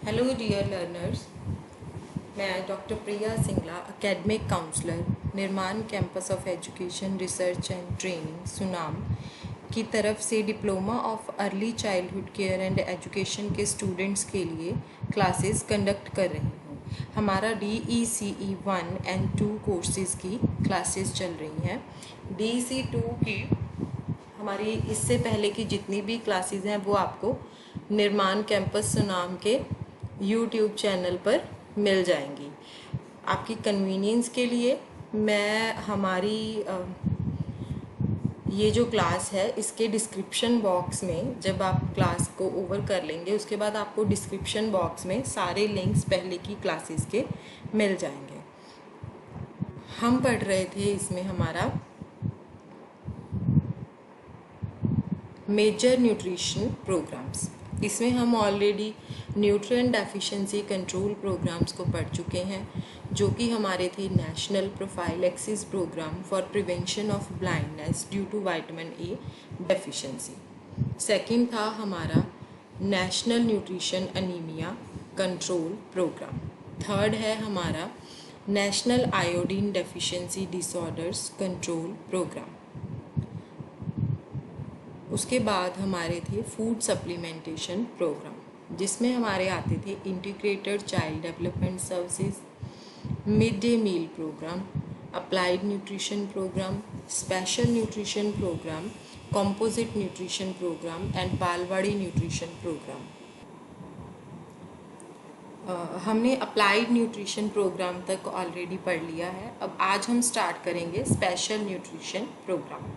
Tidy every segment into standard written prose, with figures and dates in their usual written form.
Hello dear learners, मैं doctor प्रिया Singla, academic counsellor, निर्माण campus of education research and training Sunam की तरफ से diploma of early childhood care and education के students के लिए क्लासेस कंडक्ट कर रही हूँ। हमारा DECE 1 एंड 2 कोर्सेज़ की क्लासेस चल रही हैं। DECE 2 की हमारी इससे पहले की जितनी भी क्लासेस हैं वो आपको निर्माण कैंपस सुनाम के YouTube चैनल पर मिल जाएंगी। आपकी कन्वीनियंस के लिए मैं हमारी ये जो क्लास है इसके डिस्क्रिप्शन बॉक्स में, जब आप क्लास को ओवर कर लेंगे उसके बाद आपको डिस्क्रिप्शन बॉक्स में सारे लिंक्स पहले की क्लासेस के मिल जाएंगे। हम पढ़ रहे थे इसमें हमारा मेजर न्यूट्रिशन प्रोग्राम्स। इसमें हम already nutrient deficiency control programmes को पढ़ चुके हैं, जो कि हमारे थे national prophylaxis programme for prevention of blindness due to vitamin A deficiency. Second था हमारा national nutrition anaemia control programme. Third है हमारा national iodine deficiency disorders control programme. उसके बाद हमारे थे फूड सप्लीमेंटेशन प्रोग्राम, जिसमें हमारे आते थे integrated child development services, mid day meal programme, applied nutrition programme, special nutrition programme, composite nutrition programme and Balwadi nutrition programme. हमने अप्लाइड न्यूट्रिशन प्रोग्राम तक ऑलरेडी पढ़ लिया है। अब आज हम स्टार्ट करेंगे special nutrition programme.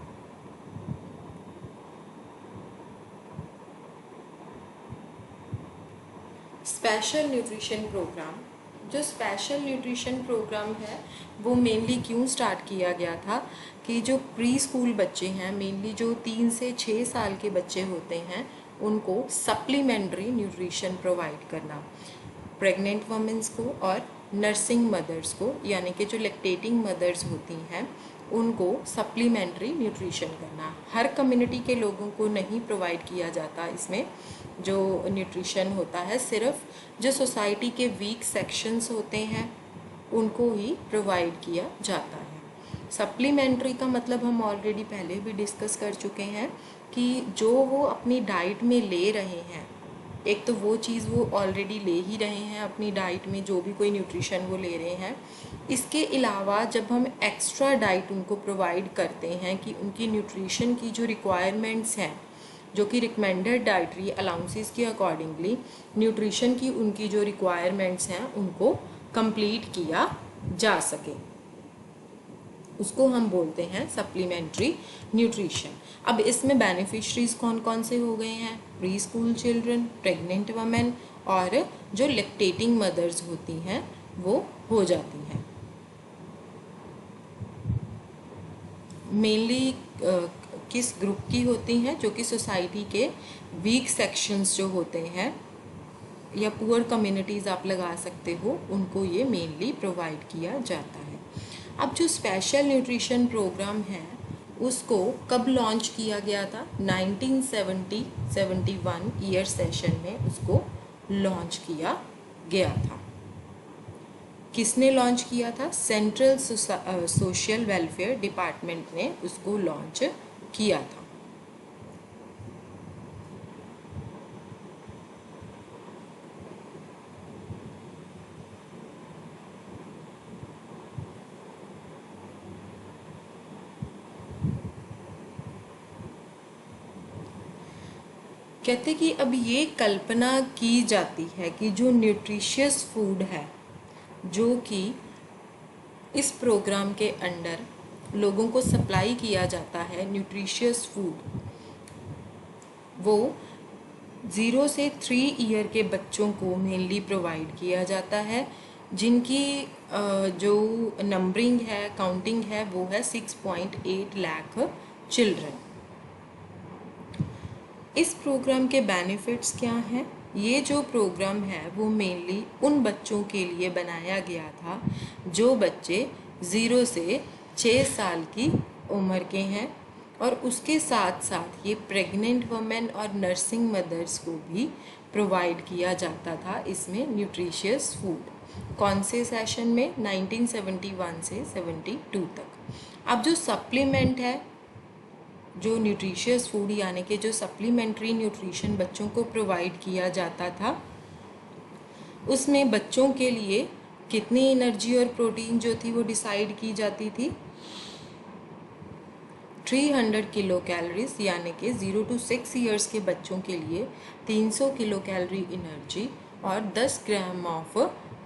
Special nutrition programme, जो स्पेशल न्यूट्रिशन प्रोग्राम है वो मेनली क्यों स्टार्ट किया गया था कि जो प्री स्कूल बच्चे हैं, मेनली जो 3 से 6 साल के बच्चे होते हैं, उनको सप्लीमेंट्री न्यूट्रिशन प्रोवाइड करना। प्रेग्नेंट वुमेन्स को और नर्सिंग मदर्स को, यानी कि जो लैक्टेटिंग मदर्स होती हैं, उनको सप्लीमेंट्री न्यूट्रिशन करना। हर कम्युनिटी के लोगों को नहीं प्रोवाइड किया जाता इसमें जो न्यूट्रिशन होता है, सिर्फ जो सोसाइटी के वीक सेक्शंस होते हैं उनको ही प्रोवाइड किया जाता है। सप्लीमेंट्री का मतलब हम ऑलरेडी पहले भी डिस्कस कर चुके हैं कि जो वो अपनी डाइट में ले रहे हैं, एक तो वो चीज़ वो ऑलरेडी ले ही रहे हैं अपनी डाइट में, जो भी कोई न्यूट्रिशन वो ले रहे हैं। इसके अलावा जब हम एक्स्ट्रा डाइट उनको प्रोवाइड करते हैं कि उनकी न्यूट्रिशन की जो रिक्वायरमेंट्स हैं, जो कि रिकमेंडेड डाइटरी अलाउंसेस के अकॉर्डिंगली न्यूट्रिशन की उनकी जो रिक्वायरमेंट्स हैं उनको कंप्लीट किया जा सके, उसको हम बोलते हैं सप्लीमेंट्री न्यूट्रिशन। अब इसमें बेनिफिशरीज कौन कौन से हो गए हैं? Pre school children, pregnant women और जो लैक्टेटिंग मदर्स होती हैं वो हो जाती हैं। मेनली किस ग्रुप की होती हैं? जो कि सोसाइटी के वीक सेक्शंस जो होते हैं या पुअर कम्युनिटीज़ आप लगा सकते हो, उनको ये मेनली प्रोवाइड किया जाता है। अब जो स्पेशल न्यूट्रिशन प्रोग्राम है उसको कब लॉन्च किया गया था? 1970-71 ईयर सेशन में उसको लॉन्च किया गया था। किसने लॉन्च किया था? सेंट्रल सोशल वेलफेयर डिपार्टमेंट ने उसको लॉन्च किया था। कहते कि अब ये कल्पना की जाती है कि जो न्यूट्रिशियस फूड है जो कि इस प्रोग्राम के अंडर लोगों को सप्लाई किया जाता है, न्यूट्रिशियस फूड, वो 0 से 3 ईयर के बच्चों को मेनली प्रोवाइड किया जाता है, जिनकी जो नंबरिंग है, काउंटिंग है, वो है 6.8 लाख चिल्ड्रन। इस प्रोग्राम के बेनिफिट्स क्या हैं? ये जो प्रोग्राम है वो मेनली उन बच्चों के लिए बनाया गया था जो बच्चे 0 से 6 साल की उम्र के हैं, और उसके साथ साथ ये प्रेग्नेंट वुमेन और नर्सिंग मदर्स को भी प्रोवाइड किया जाता था इसमें न्यूट्रिशियस फूड। कौन से सेशन में? 1971 से 72 तक। अब जो सप्लीमेंट है, जो न्यूट्रिशियस फूड यानी कि जो सप्लीमेंट्री न्यूट्रिशन बच्चों को प्रोवाइड किया जाता था, उसमें बच्चों के लिए कितनी एनर्जी और प्रोटीन जो थी वो डिसाइड की जाती थी। 300 किलो कैलोरीज, यानी कि 0 to 6 ईयर्स के बच्चों के लिए 300 किलो कैलोरी एनर्जी और 10 ग्राम ऑफ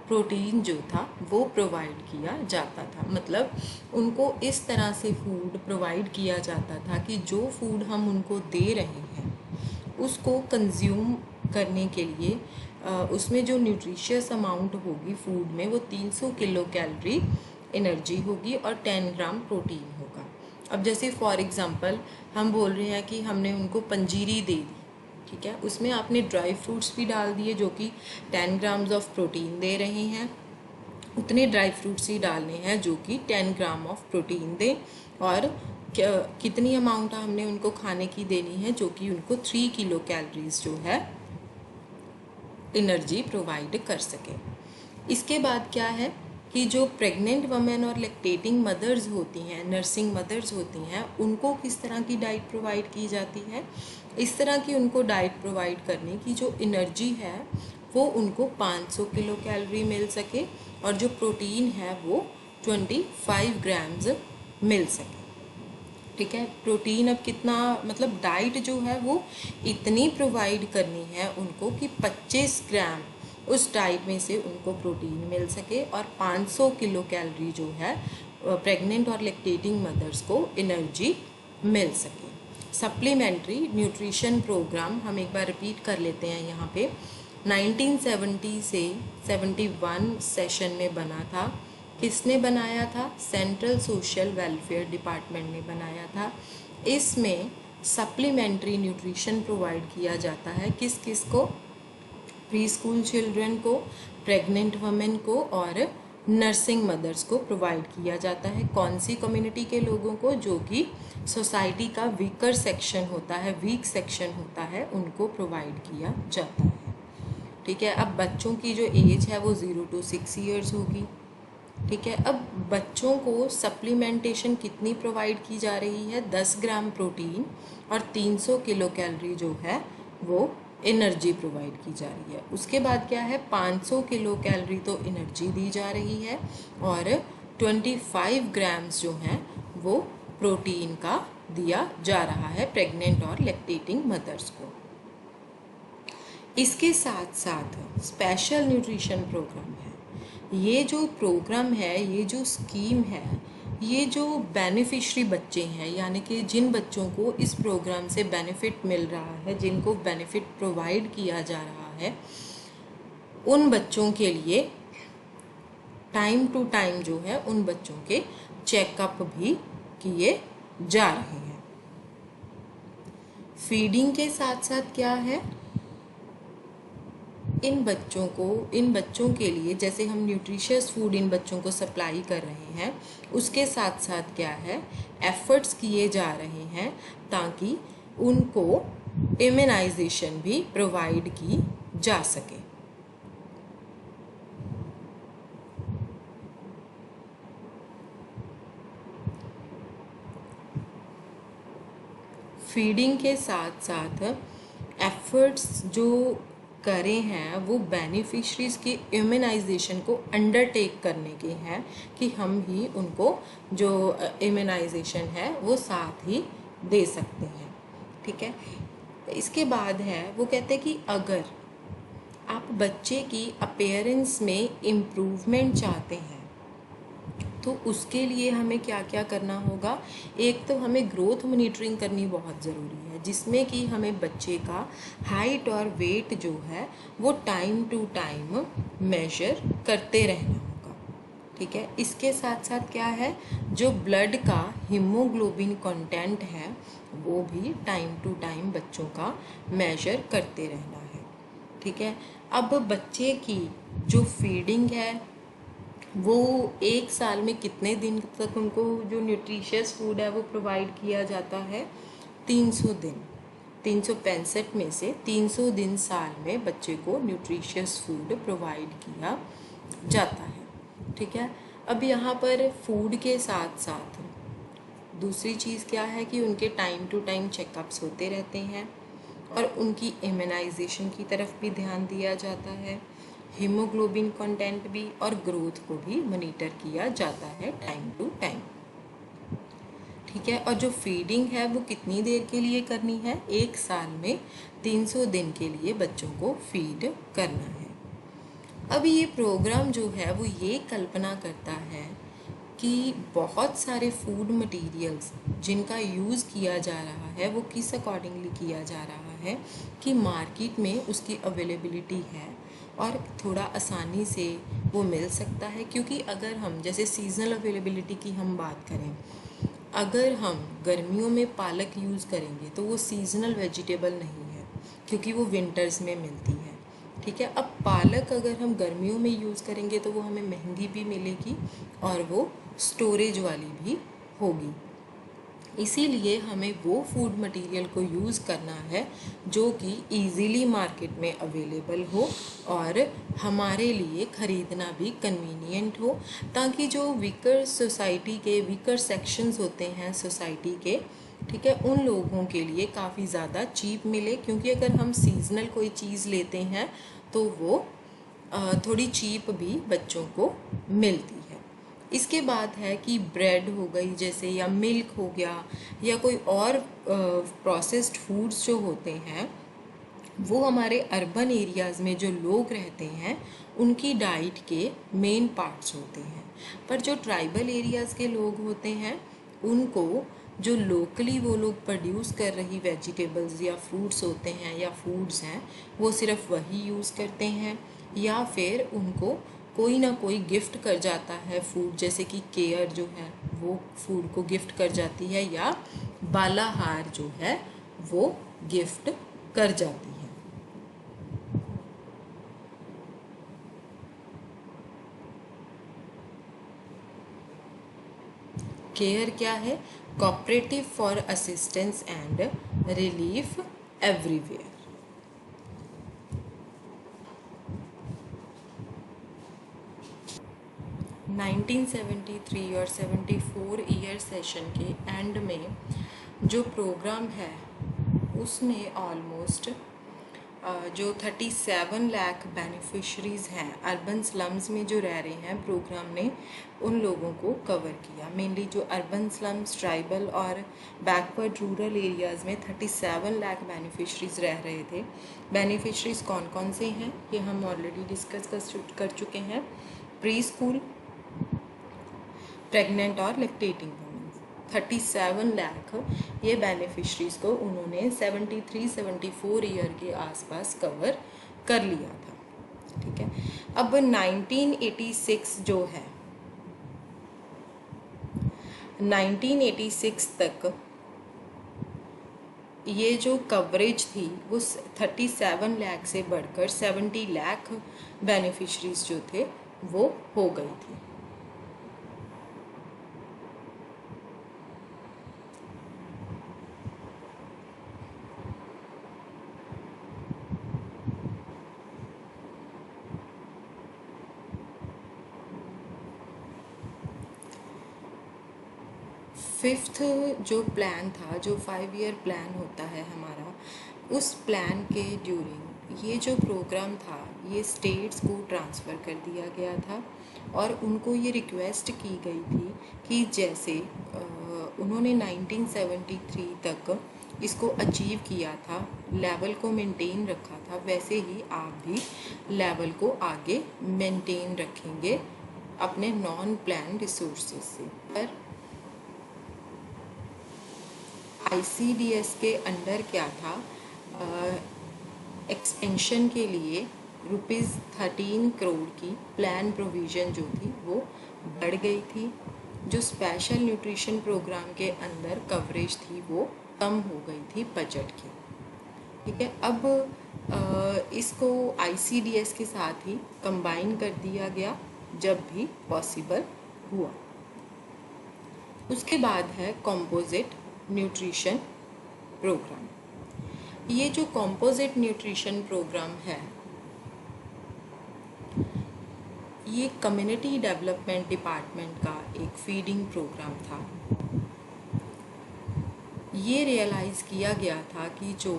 प्रोटीन जो था वो प्रोवाइड किया जाता था। मतलब उनको इस तरह से फूड प्रोवाइड किया जाता था कि जो फूड हम उनको दे रहे हैं उसको कंज्यूम करने के लिए उसमें जो न्यूट्रिशियस अमाउंट होगी फूड में वो 300 किलो कैलोरी एनर्जी होगी और 10 ग्राम प्रोटीन होगा। अब जैसे फॉर एग्ज़ाम्पल हम बोल रहे हैं कि हमने उनको पंजीरी दे दी, ठीक है, उसमें आपने ड्राई फ्रूट्स भी डाल दिए जो कि 10 ग्राम्स ऑफ प्रोटीन दे रहे हैं, उतने ड्राई फ्रूट्स ही डालने हैं जो कि 10 ग्राम ऑफ प्रोटीन दें, और कितनी अमाउंट हमने उनको खाने की देनी है जो कि उनको 3 किलो कैलोरीज जो है एनर्जी प्रोवाइड कर सके। इसके बाद क्या है कि जो प्रेग्नेंट वमेन और लैक्टेटिंग मदर्स होती हैं, नर्सिंग मदर्स होती हैं, उनको किस तरह की डाइट प्रोवाइड की जाती है। इस तरह की उनको डाइट प्रोवाइड करने की जो एनर्जी है वो उनको 500 किलो कैलोरी मिल सके और जो प्रोटीन है वो 25 ग्राम्स मिल सके। ठीक है, प्रोटीन अब कितना, मतलब डाइट जो है वो इतनी प्रोवाइड करनी है उनको कि 25 ग्राम उस डाइट में से उनको प्रोटीन मिल सके और 500 किलो कैलोरी जो है प्रेग्नेंट और लैक्टेटिंग मदर्स को एनर्जी मिल सके। सप्लीमेंट्री न्यूट्रिशन प्रोग्राम हम एक बार रिपीट कर लेते हैं यहाँ पे। 1970 से 71 सेशन में बना था। किसने बनाया था? सेंट्रल सोशल वेलफेयर डिपार्टमेंट ने बनाया था। इसमें सप्लीमेंट्री न्यूट्रिशन प्रोवाइड किया जाता है किस किस को? प्री स्कूल चिल्ड्रन को, प्रेग्नेंट वमेन को और नर्सिंग मदर्स को प्रोवाइड किया जाता है। कौन सी कम्युनिटी के लोगों को? जो कि सोसाइटी का वीकर सेक्शन होता है, वीक सेक्शन होता है, उनको प्रोवाइड किया जाता है। ठीक है, अब बच्चों की जो एज है वो 0 to 6 ईयर्स होगी। ठीक है, अब बच्चों को सप्लीमेंटेशन कितनी प्रोवाइड की जा रही है? 10 ग्राम प्रोटीन और 300 किलो कैलोरी जो है वो एनर्जी प्रोवाइड की जा रही है। उसके बाद क्या है? 500 किलो कैलोरी तो एनर्जी दी जा रही है और 25 ग्राम्स जो हैं वो प्रोटीन का दिया जा रहा है प्रेग्नेंट और लैक्टेटिंग मदर्स को। इसके साथ साथ स्पेशल न्यूट्रिशन प्रोग्राम है। ये जो प्रोग्राम है, ये जो स्कीम है, ये जो बेनिफिशरी बच्चे हैं, यानी कि जिन बच्चों को इस प्रोग्राम से बेनिफिट मिल रहा है, जिनको बेनिफिट प्रोवाइड किया जा रहा है, उन बच्चों के लिए टाइम टू टाइम जो है उन बच्चों के चेकअप भी किए जा रहे हैं। फीडिंग के साथ साथ क्या है, इन बच्चों के लिए जैसे हम न्यूट्रिशियस फूड इन बच्चों को सप्लाई कर रहे हैं, उसके साथ साथ क्या है, एफर्ट्स किए जा रहे हैं ताकि उनको इम्यूनाइजेशन भी प्रोवाइड की जा सके। फीडिंग के साथ साथ एफर्ट्स जो करे हैं वो बेनिफिशरीज की इम्यूनाइजेशन को अंडरटेक करने के हैं कि हम ही उनको जो इम्यूनाइजेशन है वो साथ ही दे सकते हैं। ठीक है, इसके बाद है वो कहते हैं कि अगर आप बच्चे की अपीयरेंस में इम्प्रूवमेंट चाहते हैं तो उसके लिए हमें क्या क्या करना होगा। एक तो हमें ग्रोथ मॉनिटरिंग करनी बहुत ज़रूरी है, जिसमें कि हमें बच्चे का हाइट और वेट जो है वो टाइम टू टाइम मेजर करते रहना होगा। ठीक है, इसके साथ साथ क्या है, जो ब्लड का हीमोग्लोबिन कंटेंट है वो भी टाइम टू टाइम बच्चों का मेजर करते रहना है। ठीक है, अब बच्चे की जो फीडिंग है वो एक साल में कितने दिन तक उनको जो न्यूट्रिशियस फूड है वो प्रोवाइड किया जाता है? 300 दिन। 365 में से 300 दिन साल में बच्चे को न्यूट्रिशियस फूड प्रोवाइड किया जाता है। ठीक है, अब यहाँ पर फूड के साथ साथ दूसरी चीज़ क्या है कि उनके टाइम टू टाइम चेकअप्स होते रहते हैं और उनकी इम्यूनाइजेशन की तरफ भी ध्यान दिया जाता है। हीमोग्लोबिन कंटेंट भी और ग्रोथ को भी मॉनिटर किया जाता है टाइम टू टाइम। ठीक है, और जो फीडिंग है वो कितनी देर के लिए करनी है? 1 साल में 300 दिन के लिए बच्चों को फीड करना है। अब ये प्रोग्राम जो है वो ये कल्पना करता है कि बहुत सारे फूड मटेरियल्स जिनका यूज़ किया जा रहा है वो किस अकॉर्डिंगली किया जा रहा है कि मार्केट में उसकी अवेलेबिलिटी है और थोड़ा आसानी से वो मिल सकता है। क्योंकि अगर हम जैसे सीजनल अवेलेबिलिटी की हम बात करें, अगर हम गर्मियों में पालक यूज़ करेंगे तो वो सीजनल वेजिटेबल नहीं है क्योंकि वो विंटर्स में मिलती है। ठीक है, अब पालक अगर हम गर्मियों में यूज़ करेंगे तो वो हमें महंगी भी मिलेगी और वो स्टोरेज वाली भी होगी। इसीलिए हमें वो फूड मटेरियल को यूज़ करना है जो कि इजीली मार्केट में अवेलेबल हो और हमारे लिए ख़रीदना भी कन्वीनियंट हो, ताकि जो वीकर सोसाइटी के वीकर सेक्शंस होते हैं सोसाइटी के, ठीक है, उन लोगों के लिए काफ़ी ज़्यादा चीप मिले। क्योंकि अगर हम सीजनल कोई चीज़ लेते हैं तो वो थोड़ी चीप भी बच्चों को मिलती है। इसके बाद है कि ब्रेड हो गई जैसे, या मिल्क हो गया, या कोई और प्रोसेस्ड फूड्स जो होते हैं वो हमारे अर्बन एरियाज़ में जो लोग रहते हैं उनकी डाइट के मेन पार्ट्स होते हैं। पर जो ट्राइबल एरियाज़ के लोग होते हैं उनको जो लोकली वो लोग प्रोड्यूस कर रही वेजिटेबल्स या फ्रूट्स होते हैं या फूड्स हैं वो सिर्फ वही यूज़ करते हैं, या फिर उनको कोई ना कोई गिफ्ट कर जाता है फूड, जैसे कि केयर जो है वो फूड को गिफ्ट कर जाती है, या बालाहार जो है वो गिफ्ट कर जाती है। केयर क्या है? Cooperative for assistance and relief everywhere. Nineteen 73 और 74 ईयर सेशन के एंड में जो प्रोग्राम है उसमें ऑलमोस्ट जो 37 लाख बेनिफिशरीज़ हैं अर्बन स्लम्स में जो रह रहे हैं, प्रोग्राम ने उन लोगों को कवर किया। मेनली जो अर्बन स्लम्स, ट्राइबल और बैकवर्ड रूरल एरियाज़ में 37 लाख बेनिफिशरीज़ रह रहे थे। बेनिफिशरीज़ कौन कौन से हैं ये हम ऑलरेडी डिस्कस कर चुके हैं। प्री स्कूल, प्रेग्नेंट और लैक्टेटिंग वुमेन, 37 लाख ये बेनिफिशरीज़ को उन्होंने 73-74 ईयर के आसपास कवर कर लिया था। ठीक है, अब 1986 जो है, 1986 तक ये जो कवरेज थी वो 37 लाख से बढ़कर 70 लाख बेनिफिशरीज़ जो थे वो हो गई थी। फिफ्थ जो प्लान था, जो 5 ईयर प्लान होता है हमारा, उस प्लान के ड्यूरिंग ये जो प्रोग्राम था ये स्टेट्स को ट्रांसफ़र कर दिया गया था और उनको ये रिक्वेस्ट की गई थी कि जैसे उन्होंने 1973 तक इसको अचीव किया था, लेवल को मेंटेन रखा था, वैसे ही आप भी लेवल को आगे मेंटेन रखेंगे अपने नॉन प्लान रिसोर्सेज से। पर ICDS के अंडर क्या था, एक्सपेंशन के लिए ₹13 करोड़ की प्लान प्रोविज़न जो थी वो बढ़ गई थी। जो स्पेशल न्यूट्रिशन प्रोग्राम के अंदर कवरेज थी वो कम हो गई थी बजट की। ठीक है, अब इसको ICDS के साथ ही कंबाइन कर दिया गया जब भी पॉसिबल हुआ। उसके बाद है कंपोजिट न्यूट्रिशन प्रोग्राम। ये जो कॉम्पोजिट न्यूट्रिशन प्रोग्राम है, ये कम्युनिटी डेवलपमेंट डिपार्टमेंट का एक फीडिंग प्रोग्राम था। ये रियलाइज़ किया गया था कि जो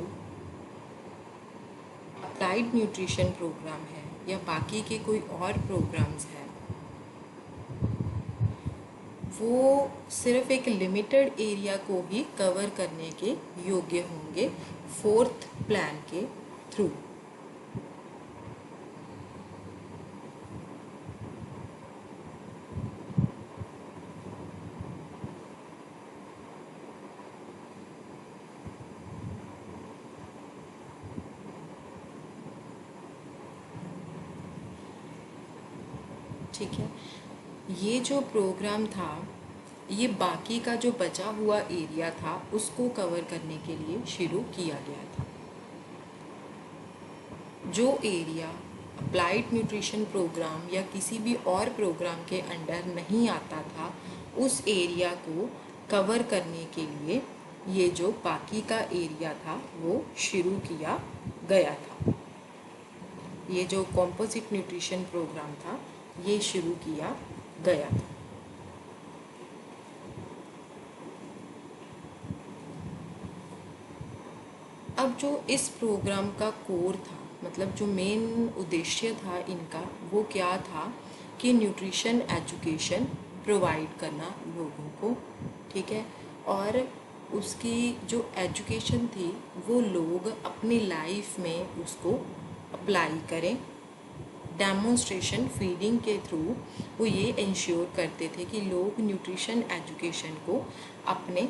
अप्लाइड न्यूट्रिशन प्रोग्राम है या बाकी के कोई और प्रोग्राम्स हैं, वो सिर्फ एक लिमिटेड एरिया को ही कवर करने के योग्य होंगे फोर्थ प्लान के थ्रू। ठीक है, ये जो प्रोग्राम था, ये बाकी का जो बचा हुआ एरिया था उसको कवर करने के लिए शुरू किया गया था। जो एरिया अप्लाइड न्यूट्रिशन प्रोग्राम या किसी भी और प्रोग्राम के अंडर नहीं आता था, उस एरिया को कवर करने के लिए ये जो बाकी का एरिया था वो शुरू किया गया था। ये जो कॉम्पोजिट न्यूट्रिशन प्रोग्राम था ये शुरू किया गया था। अब जो इस प्रोग्राम का कोर था, मतलब जो मेन उद्देश्य था इनका, वो क्या था कि न्यूट्रिशन एजुकेशन प्रोवाइड करना लोगों को। ठीक है, और उसकी जो एजुकेशन थी वो लोग अपनी लाइफ में उसको अप्लाई करें। डेमोन्स्ट्रेशन फीडिंग के थ्रू वो ये इंश्योर करते थे कि लोग न्यूट्रिशन एजुकेशन को अपने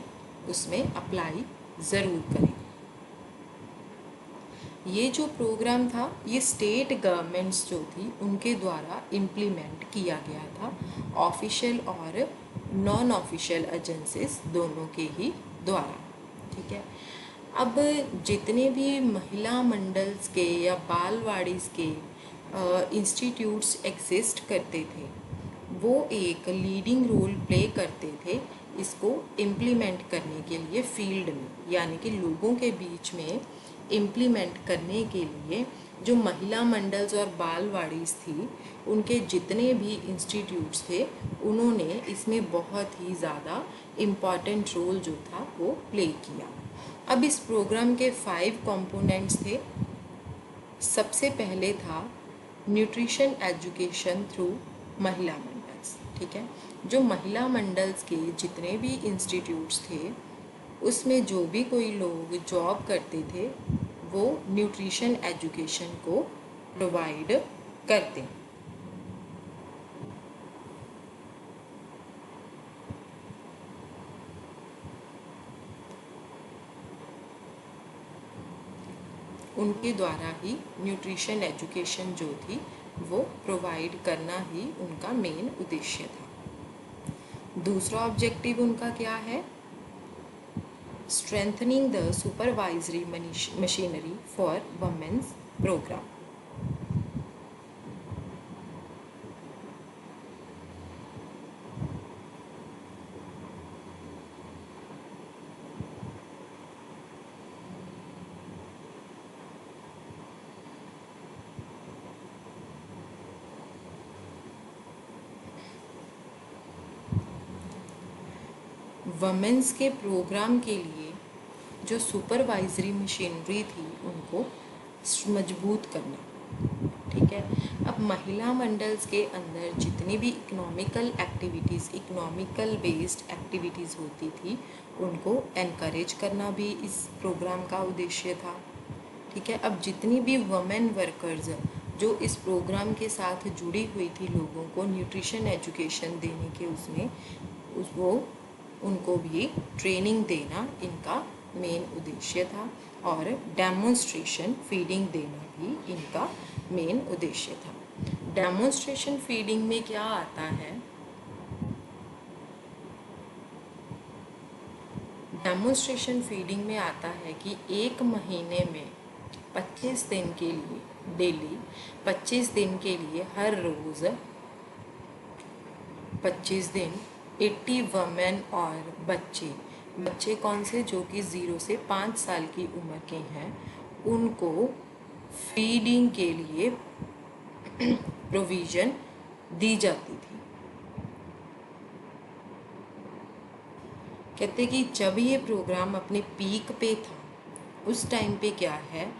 उसमें अप्लाई ज़रूर करें। ये जो प्रोग्राम था ये स्टेट गवर्नमेंट्स जो थी उनके द्वारा इम्प्लीमेंट किया गया था, ऑफिशियल और नॉन ऑफिशियल एजेंसीज दोनों के ही द्वारा। ठीक है, अब जितने भी महिला मंडल्स के या बालवाड़ीज़ के इंस्टीट्यूट्स एग्जिस्ट करते थे, वो एक लीडिंग रोल प्ले करते थे इसको इम्प्लीमेंट करने के लिए फील्ड में, यानी कि लोगों के बीच में इम्प्लीमेंट करने के लिए। जो महिला मंडल्स और बालवाड़ीज़ थी उनके जितने भी इंस्टीट्यूट्स थे उन्होंने इसमें बहुत ही ज़्यादा इम्पॉर्टेंट रोल जो था वो प्ले किया। अब इस प्रोग्राम के 5 कंपोनेंट्स थे। सबसे पहले था न्यूट्रिशन एजुकेशन थ्रू महिला मंडल्स। ठीक है, जो महिला मंडल्स के जितने भी इंस्टीट्यूट्स थे उसमें जो भी कोई लोग जॉब करते थे वो न्यूट्रिशन एजुकेशन को प्रोवाइड करते। उनके द्वारा ही न्यूट्रिशन एजुकेशन जो थी वो प्रोवाइड करना ही उनका मेन उद्देश्य था। दूसरा ऑब्जेक्टिव उनका क्या है? Strengthening the supervisory machinery for women's programme. Women's के प्रोग्राम के लिए जो सुपरवाइजरी मशीनरी थी उनको मजबूत करना। ठीक है, अब महिला मंडल्स के अंदर जितनी भी economical activities, economical based activities होती थी उनको एनकरेज करना भी इस प्रोग्राम का उद्देश्य था। ठीक है, अब जितनी भी वुमेन वर्कर्स जो इस प्रोग्राम के साथ जुड़ी हुई थी लोगों को न्यूट्रिशन एजुकेशन देने के उसमें वो उनको भी ट्रेनिंग देना इनका मेन उद्देश्य था, और डेमोन्स्ट्रेशन फीडिंग देना भी इनका मेन उद्देश्य था। डेमोन्स्ट्रेशन फीडिंग में क्या आता है? डेमोन्स्ट्रेशन फीडिंग में आता है कि एक महीने में 25 दिन के लिए, डेली 25 दिन के लिए, हर रोज़ 25 दिन 80 वमेन और बच्चे कौन से, जो कि 0 से 5 साल की उम्र के हैं, उनको फीडिंग के लिए प्रोविज़न दी जाती थी। कहते कि जब ये प्रोग्राम अपने पीक पे था, उस टाइम पे क्या है,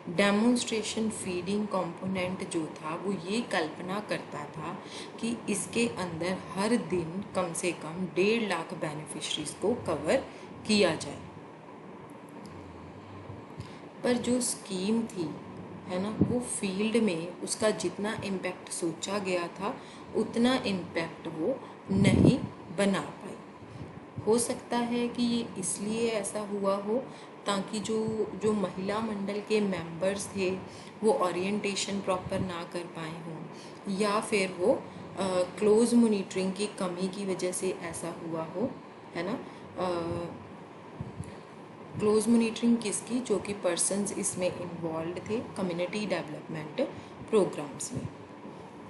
डेमोन्स्ट्रेशन फीडिंग कंपोनेंट जो था वो ये कल्पना करता था कि इसके अंदर हर दिन कम से कम 1.5 लाख बेनिफिशरीज को कवर किया जाए। पर जो स्कीम थी है ना, वो फील्ड में उसका जितना इम्पैक्ट सोचा गया था उतना इम्पैक्ट वो नहीं बना पाई। हो सकता है कि ये इसलिए ऐसा हुआ हो ताकि जो जो महिला मंडल के मेंबर्स थे वो ओरिएंटेशन प्रॉपर ना कर पाए हों, या फिर वो क्लोज मॉनिटरिंग की कमी की वजह से ऐसा हुआ हो, है ना। क्लोज मॉनिटरिंग किसकी, जो कि पर्सन्स इसमें इन्वॉल्व थे कम्युनिटी डेवलपमेंट प्रोग्राम्स में।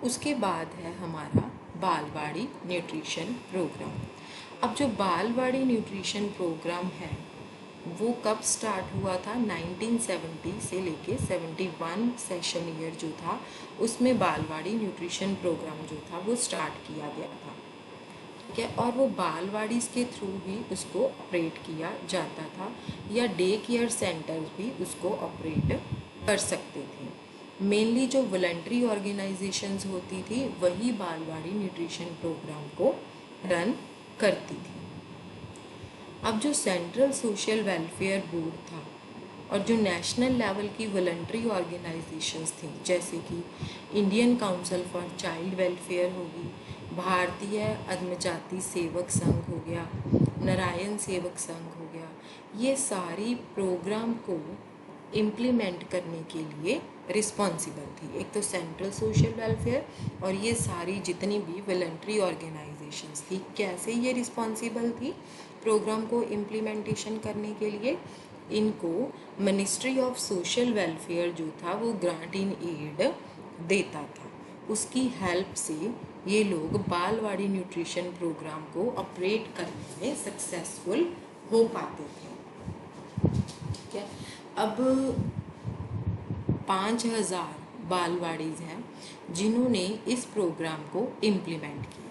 उसके बाद है हमारा बालवाड़ी न्यूट्रिशन प्रोग्राम। अब जो बालवाड़ी न्यूट्रिशन प्रोग्राम है वो कब स्टार्ट हुआ था, 1970 से लेके 71 सेशन ईयर जो था उसमें बालवाड़ी न्यूट्रिशन प्रोग्राम जो था वो स्टार्ट किया गया था, ठीक है। और वो बालवाड़ी के थ्रू ही उसको ऑपरेट किया जाता था, या डे केयर सेंटर्स भी उसको ऑपरेट कर सकते थे। मेनली जो वॉलंटरी ऑर्गेनाइजेशंस होती थी वही बालवाड़ी न्यूट्रिशन प्रोग्राम को रन करती थी। अब जो सेंट्रल सोशल वेलफेयर बोर्ड था और जो नेशनल लेवल की वॉलंटरी ऑर्गेनाइजेशंस थी, जैसे कि Indian council for child welfare होगी, भारतीय अधमजाति सेवक संघ हो गया, नारायण सेवक संघ हो गया, ये सारी प्रोग्राम को इम्प्लीमेंट करने के लिए रिस्पॉन्सिबल थी। एक तो सेंट्रल सोशल वेलफेयर और ये सारी जितनी भी वॉलंटरी ऑर्गेनाइजेशंस थी, कैसे ये रिस्पॉन्सिबल थी प्रोग्राम को इम्प्लीमेंटेशन करने के लिए। इनको मिनिस्ट्री ऑफ सोशल वेलफेयर जो था वो ग्रांट इन एड देता था, उसकी हेल्प से ये लोग बालवाड़ी न्यूट्रिशन प्रोग्राम को ऑपरेट करने में सक्सेसफुल हो पाते थे, ठीक है। अब 5000 बालवाड़ीज़ हैं जिन्होंने इस प्रोग्राम को इम्प्लीमेंट किया।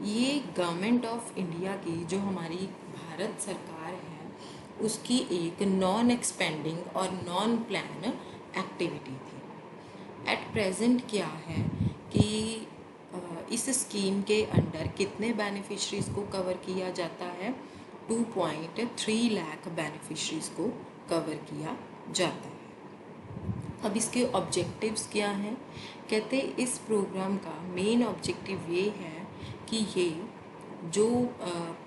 ये गवर्नमेंट ऑफ इंडिया की जो हमारी भारत सरकार है उसकी एक नॉन एक्सपेंडिंग और नॉन प्लान एक्टिविटी थी। एट प्रेजेंट क्या है कि इस स्कीम के अंडर कितने बेनिफिशरीज को कवर किया जाता है, 2.3 लाख बेनिफिशरीज को कवर किया जाता है। अब इसके ऑब्जेक्टिव्स क्या हैं, कहते इस प्रोग्राम का मेन ऑब्जेक्टिव ये है कि ये जो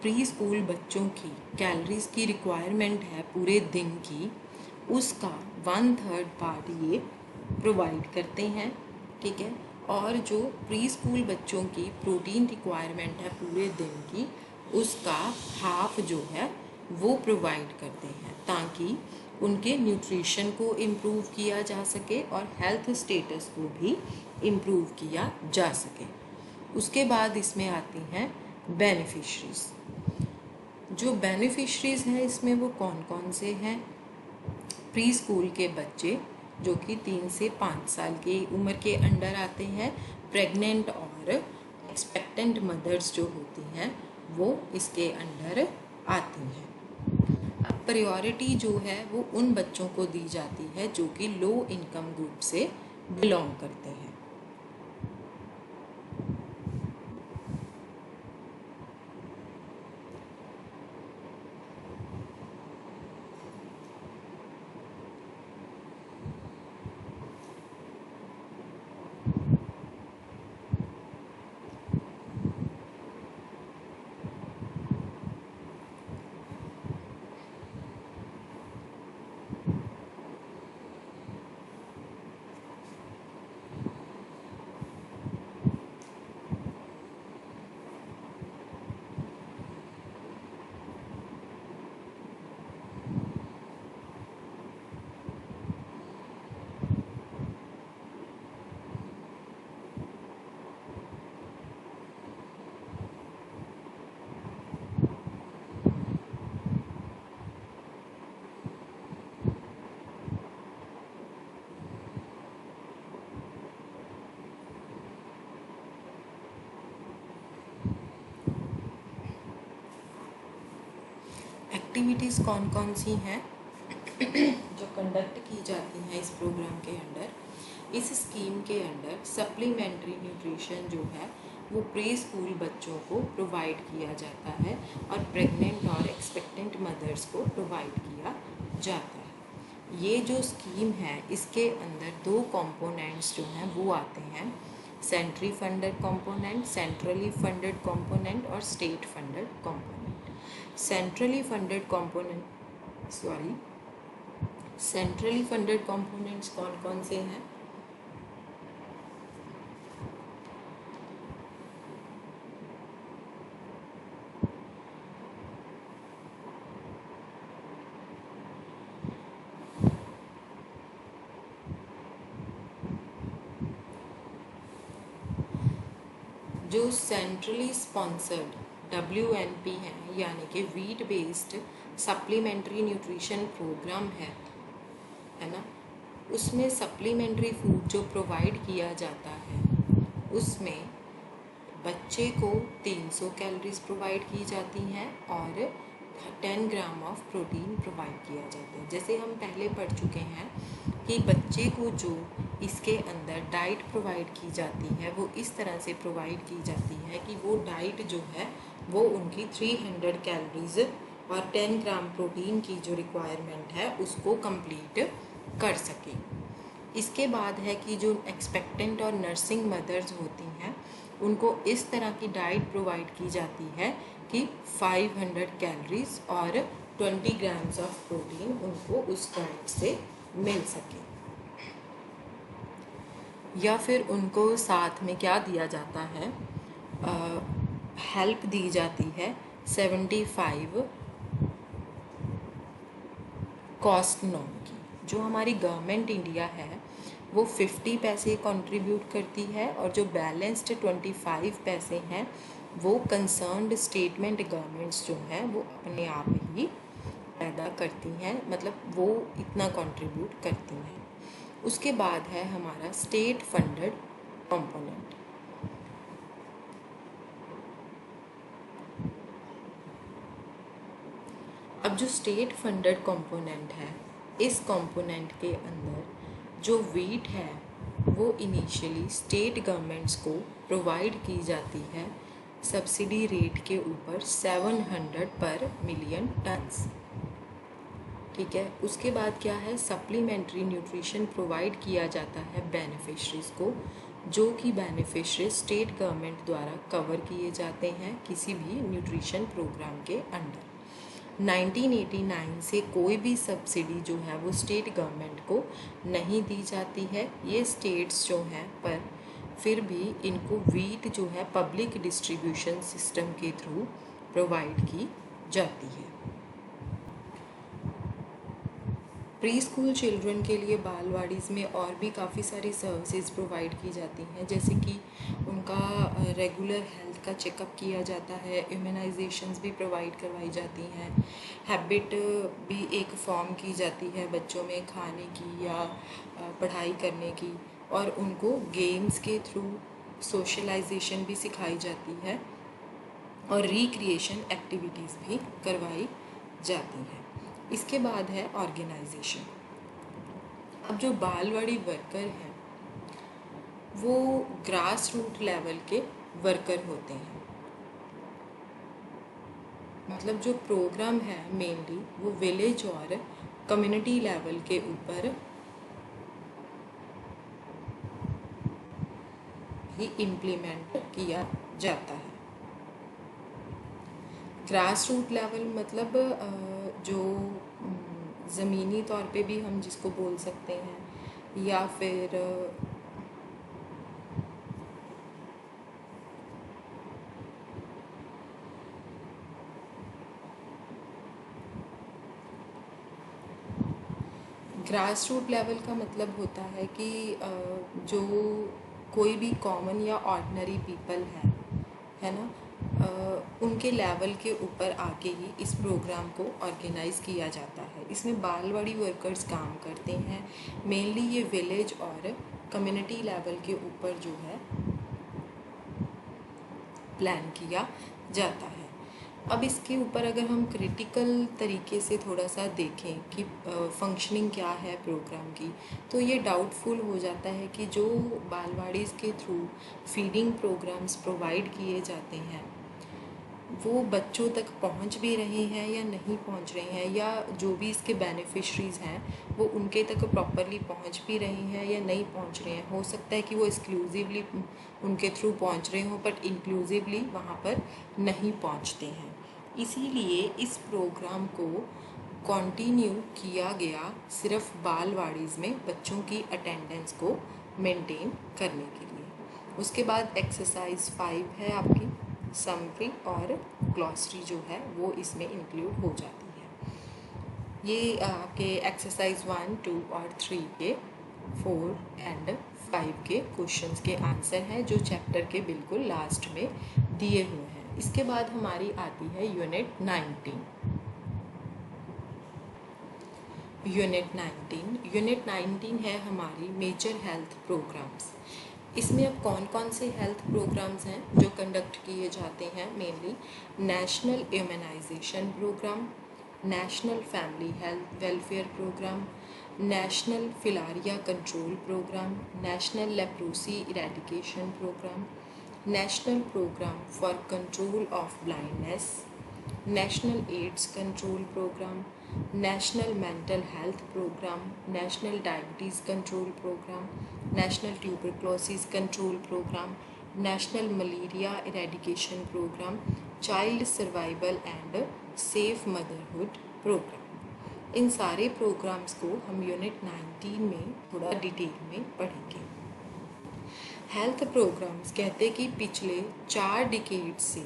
प्री स्कूल बच्चों की कैलोरीज की रिक्वायरमेंट है पूरे दिन की, उसका 1/3 पार्ट ये प्रोवाइड करते हैं, ठीक है। और जो प्री स्कूल बच्चों की प्रोटीन रिक्वायरमेंट है पूरे दिन की, उसका हाफ जो है वो प्रोवाइड करते हैं ताकि उनके न्यूट्रिशन को इम्प्रूव किया जा सके और हेल्थ स्टेटस को भी इम्प्रूव किया जा सके। उसके बाद इसमें आती हैं बेनिफिशरीज। जो बेनिफिशरीज हैं इसमें वो कौन कौन से हैं, प्री स्कूल के बच्चे जो कि 3 से 5 साल की उम्र के अंडर आते हैं, प्रेग्नेंट और एक्सपेक्टेंट मदर्स जो होती हैं वो इसके अंडर आती हैं। प्रायोरिटी जो है वो उन बच्चों को दी जाती है जो कि लो इनकम ग्रुप से बिलोंग करते हैं। एक्टिविटीज़ कौन कौन सी हैं जो कंडक्ट की जाती हैं इस प्रोग्राम के अंडर। इस स्कीम के अंडर सप्लीमेंट्री न्यूट्रिशन जो है वो प्री स्कूल बच्चों को प्रोवाइड किया जाता है और प्रेग्नेंट और एक्सपेक्टेंट मदर्स को प्रोवाइड किया जाता है। ये जो स्कीम है इसके अंदर दो कंपोनेंट्स जो हैं वो आते हैं, central funded component, centrally funded component और state funded component. Centrally funded components कौन कौन से हैं? जो सेंट्रली स्पॉन्सर्ड WNP है यानी कि wheat based supplementary nutrition programme है ना, उसमें सप्लीमेंट्री फूड जो प्रोवाइड किया जाता है उसमें बच्चे को 300 कैलोरीज प्रोवाइड की जाती हैं और 10 ग्राम ऑफ प्रोटीन प्रोवाइड किया जाता है। जैसे हम पहले पढ़ चुके हैं कि बच्चे को जो इसके अंदर डाइट प्रोवाइड की जाती है वो इस तरह से प्रोवाइड की जाती है कि वो डाइट जो है वो उनकी 300 कैलोरीज और 10 ग्राम प्रोटीन की जो रिक्वायरमेंट है उसको कंप्लीट कर सके। इसके बाद है कि जो एक्सपेक्टेंट और नर्सिंग मदर्स होती हैं उनको इस तरह की डाइट प्रोवाइड की जाती है कि 500 कैलोरीज और 20 ग्राम्स ऑफ प्रोटीन उनको उस डाइट से मिल सके। या फिर उनको साथ में क्या दिया जाता है, हेल्प दी जाती है 75 कॉस्ट नॉम की। जो हमारी गवर्नमेंट इंडिया है वो 50 पैसे कंट्रीब्यूट करती है और जो बैलेंस्ड 25 पैसे हैं वो कंसर्न्ड स्टेटमेंट गवर्नमेंट्स जो हैं वो अपने आप ही पैदा करती हैं, मतलब वो इतना कंट्रीब्यूट करती हैं। उसके बाद है हमारा स्टेट फंडेड कंपोनेंट। अब जो स्टेट फंडेड कंपोनेंट है इस कंपोनेंट के अंदर जो वीट है वो इनिशियली स्टेट गवर्नमेंट्स को प्रोवाइड की जाती है सब्सिडी रेट के ऊपर 700 पर मिलियन टन्स। ठीक है, उसके बाद क्या है, सप्लीमेंट्री न्यूट्रिशन प्रोवाइड किया जाता है बेनिफिशरीज़ को, जो कि बेनिफिशरीज स्टेट गवर्नमेंट द्वारा कवर किए जाते हैं किसी भी न्यूट्रिशन प्रोग्राम के अंडर। 1989 से कोई भी सब्सिडी जो है वो स्टेट गवर्नमेंट को नहीं दी जाती है। ये स्टेट्स जो हैं पर फिर भी इनको वीट जो है पब्लिक डिस्ट्रीब्यूशन सिस्टम के थ्रू प्रोवाइड की जाती है। प्री स्कूल चिल्ड्रन के लिए बालवाड़ीज़ में और भी काफ़ी सारी सर्विसेज प्रोवाइड की जाती हैं, जैसे कि उनका रेगुलर हेल्थ का चेकअप किया जाता है, इम्यूनाइजेशंस भी प्रोवाइड करवाई जाती हैं, हैबिट भी एक फॉर्म की जाती है बच्चों में खाने की या पढ़ाई करने की, और उनको गेम्स के थ्रू सोशलाइजेशन भी सिखाई जाती है और रिक्रिएशन एक्टिविटीज़ भी करवाई जाती हैं। इसके बाद है ऑर्गेनाइजेशन। अब जो बालवाड़ी वर्कर हैं वो ग्रास रूट लेवल के वर्कर होते हैं, मतलब जो प्रोग्राम है मेनली वो विलेज और कम्युनिटी लेवल के ऊपर ही इम्प्लीमेंट किया जाता है। ग्रास रूट लेवल मतलब जो ज़मीनी तौर पे भी हम जिसको बोल सकते हैं, या फिर ग्रास रूट लेवल का मतलब होता है कि जो कोई भी कॉमन या ऑर्डिनरी पीपल है ना, उनके लेवल के ऊपर आके ही इस प्रोग्राम को ऑर्गेनाइज़ किया जाता है। इसमें बालवाड़ी वर्कर्स काम करते हैं, मेनली ये विलेज और कम्युनिटी लेवल के ऊपर जो है प्लान किया जाता है। अब इसके ऊपर अगर हम क्रिटिकल तरीके से थोड़ा सा देखें कि फंक्शनिंग क्या है प्रोग्राम की, तो ये डाउटफुल हो जाता है कि जो बालवाड़ीज़ के थ्रू फीडिंग प्रोग्राम्स प्रोवाइड किए जाते हैं वो बच्चों तक पहुंच भी रहे हैं या नहीं पहुंच रहे हैं, या जो भी इसके बेनिफिशरीज़ हैं वो उनके तक प्रॉपरली पहुंच भी रहे हैं या नहीं पहुंच रहे हैं। हो सकता है कि वो एक्सक्लूसिवली उनके थ्रू पहुंच रहे हों बट इंक्लूसिवली वहाँ पर नहीं पहुंचते हैं। इसीलिए इस प्रोग्राम को कंटिन्यू किया गया सिर्फ बालवाड़ीज़ में बच्चों की अटेंडेंस को मेंटेन करने के लिए। उसके बाद एक्सरसाइज 5 है आपकी समरी, और ग्लॉसरी जो है वो इसमें इंक्लूड हो जाती है। ये आपके एक्सरसाइज 1, 2 और 3 के 4 एंड 5 के क्वेश्चंस के आंसर हैं जो चैप्टर के बिल्कुल लास्ट में दिए हुए हैं। इसके बाद हमारी आती है यूनिट 19। यूनिट 19 है हमारी मेजर हेल्थ प्रोग्राम्स। इसमें अब कौन कौन से हेल्थ प्रोग्राम्स हैं जो कंडक्ट किए जाते हैं? Mainly national immunisation programme, national family health welfare programme, national filaria control programme, national leprosy eradication programme, national programme for control of blindness, national AIDS control programme, national mental health programme, national diabetes control programme, national tuberculosis control programme, national malaria eradication programme, child survival and safe motherhood programme. इन सारे programmes को हम unit 19 में थोड़ा detail में पढ़ेंगे। Health programmes कहते कि पिछले 4 डिकेड से,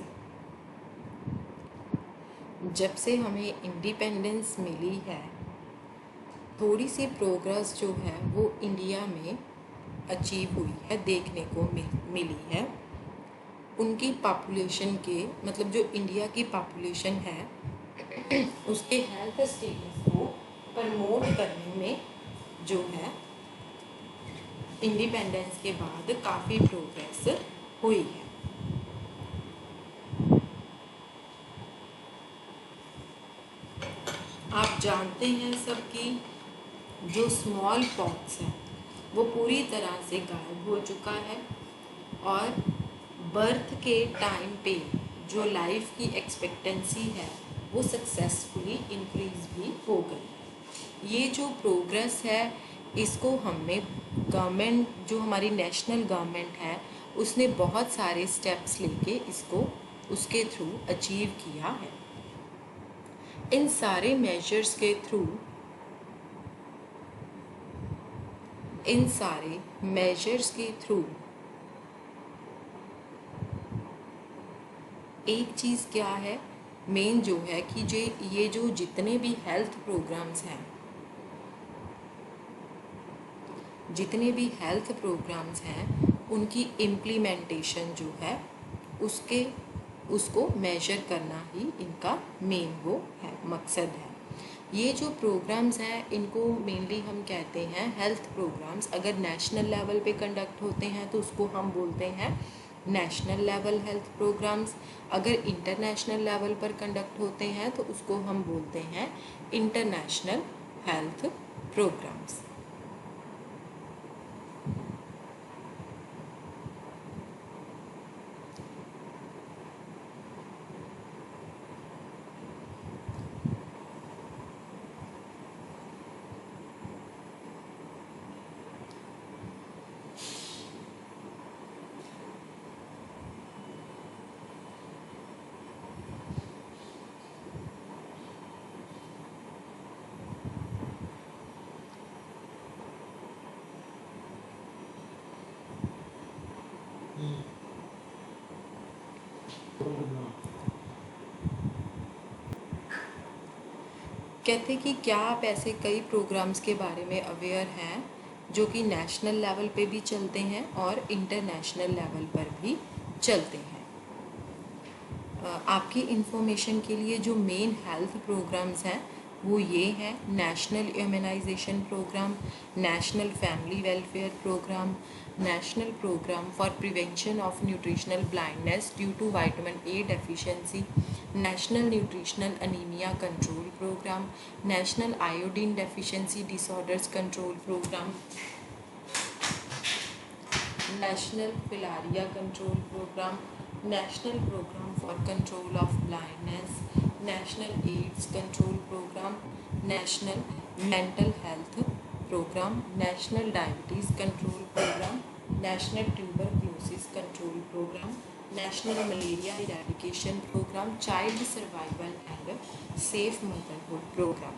जब से हमें इंडिपेंडेंस मिली है, थोड़ी सी प्रोग्रेस जो है वो इंडिया में अचीव हुई है, देखने को मिली है। उनकी पॉपुलेशन के मतलब जो इंडिया की पॉपुलेशन है उसके हेल्थ स्टेटस को प्रमोट करने में जो है इंडिपेंडेंस के बाद काफ़ी प्रोग्रेस हुई है। आप जानते हैं सब कि जो स्मॉल पॉक्स है वो पूरी तरह से गायब हो चुका है, और बर्थ के टाइम पे जो लाइफ की एक्सपेक्टेंसी है वो सक्सेसफुली इंक्रीज भी हो गई। ये जो प्रोग्रेस है इसको हमने गवर्नमेंट, जो हमारी नेशनल गवर्नमेंट है, उसने बहुत सारे स्टेप्स लेके इसको उसके थ्रू अचीव किया है। इन सारे मेजर्स के थ्रू, एक चीज़ क्या है मेन जो है कि ये जो जितने भी हेल्थ प्रोग्राम्स हैं उनकी इम्प्लीमेंटेशन जो है उसको मेजर करना ही इनका मेन वो है, मकसद है। ये जो प्रोग्राम्स हैं इनको मेनली हम कहते हैं हेल्थ प्रोग्राम्स। अगर नेशनल लेवल पे कंडक्ट होते हैं तो उसको हम बोलते हैं नेशनल लेवल हेल्थ प्रोग्राम्स। अगर इंटरनेशनल लेवल पर कंडक्ट होते हैं तो उसको हम बोलते हैं इंटरनेशनल हेल्थ प्रोग्राम्स। कहते कि क्या आप ऐसे कई प्रोग्राम्स के बारे में अवेयर हैं जो कि नेशनल लेवल पे भी चलते हैं और इंटरनेशनल लेवल पर भी चलते हैं। आपकी इन्फॉर्मेशन के लिए जो मेन हेल्थ प्रोग्राम्स हैं वो ये है national immunisation programme, national family welfare programme, national programme for prevention of nutritional blindness due to vitamin A deficiency, national nutritional anaemia control programme, national iodine deficiency disorders control programme, national filaria control programme, national programme for control of blindness, national AIDS control programme, national mental health programme, national diabetes control programme, national tuberculosis control programme, national malaria eradication programme, child survival and safe motherhood programme.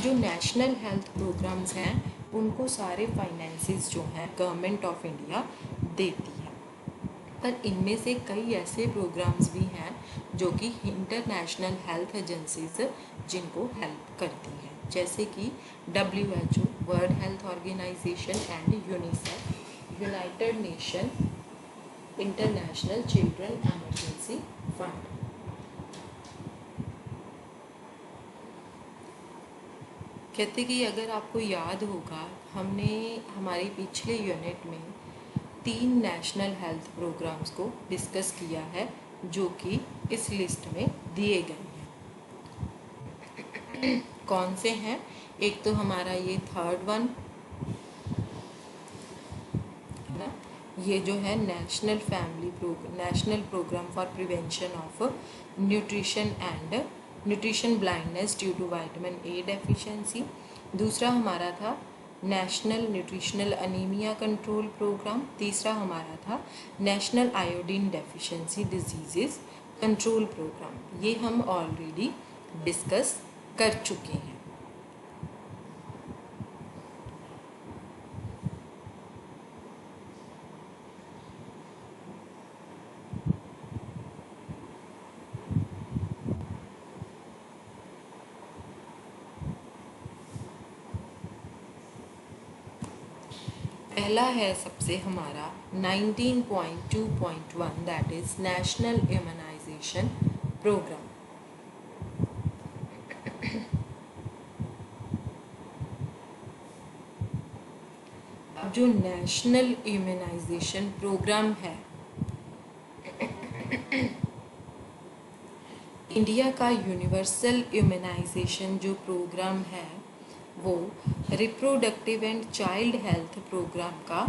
जो national health programmes हैं उनको सारे finances जो हैं government of India देती है, पर इनमें से कई ऐसे प्रोग्राम्स भी हैं जो कि इंटरनेशनल हेल्थ एजेंसीज जिनको हेल्प करती हैं, जैसे कि WHO, world health organisation and UNICEF, united nation international children emergency fund. कहते कि अगर आपको याद होगा हमने हमारे पिछले यूनिट में 3 नेशनल हेल्थ प्रोग्राम्स को डिस्कस किया है जो कि इस लिस्ट में दिए गए हैं। कौन से हैं? एक तो हमारा ये थर्ड वन ना, ये जो है national programme for prevention of nutrition blindness due to vitamin A deficiency. दूसरा हमारा था national nutritional anaemia control programme. तीसरा हमारा था national iodine deficiency disease control programme. ये हम ऑलरेडी डिस्कस कर चुके हैं। पहला है सबसे हमारा 19.2.1 that is national immunisation programme. अब जो नेशनल इम्यूनाइजेशन प्रोग्राम है इंडिया का यूनिवर्सल इम्यूनाइजेशन जो प्रोग्राम है वो reproductive and child health programme का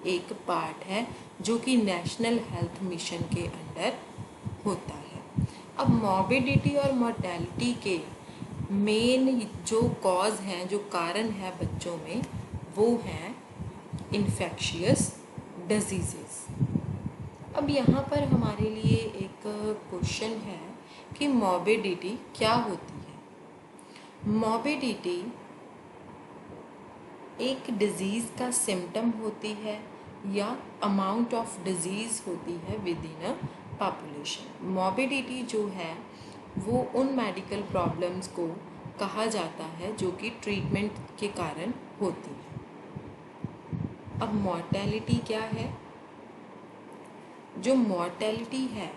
एक पार्ट है जो कि नेशनल हेल्थ मिशन के अंडर होता है। अब मॉर्बिडिटी और मोर्टेलिटी के मेन जो कॉज हैं, जो कारण है बच्चों में, वो हैं इन्फेक्शियस डिजीज़ेस। अब यहाँ पर हमारे लिए एक क्वेश्चन है कि मॉर्बिडिटी क्या होती है। मॉर्बिडिटी एक डिज़ीज़ का सिम्टम होती है या अमाउंट ऑफ डिज़ीज़ होती है with in a population. Morbidity जो है वो उन मेडिकल प्रॉब्लम्स को कहा जाता है जो कि ट्रीटमेंट के कारण होती है। अब मॉर्टेलिटी क्या है? जो मॉर्टेलिटी है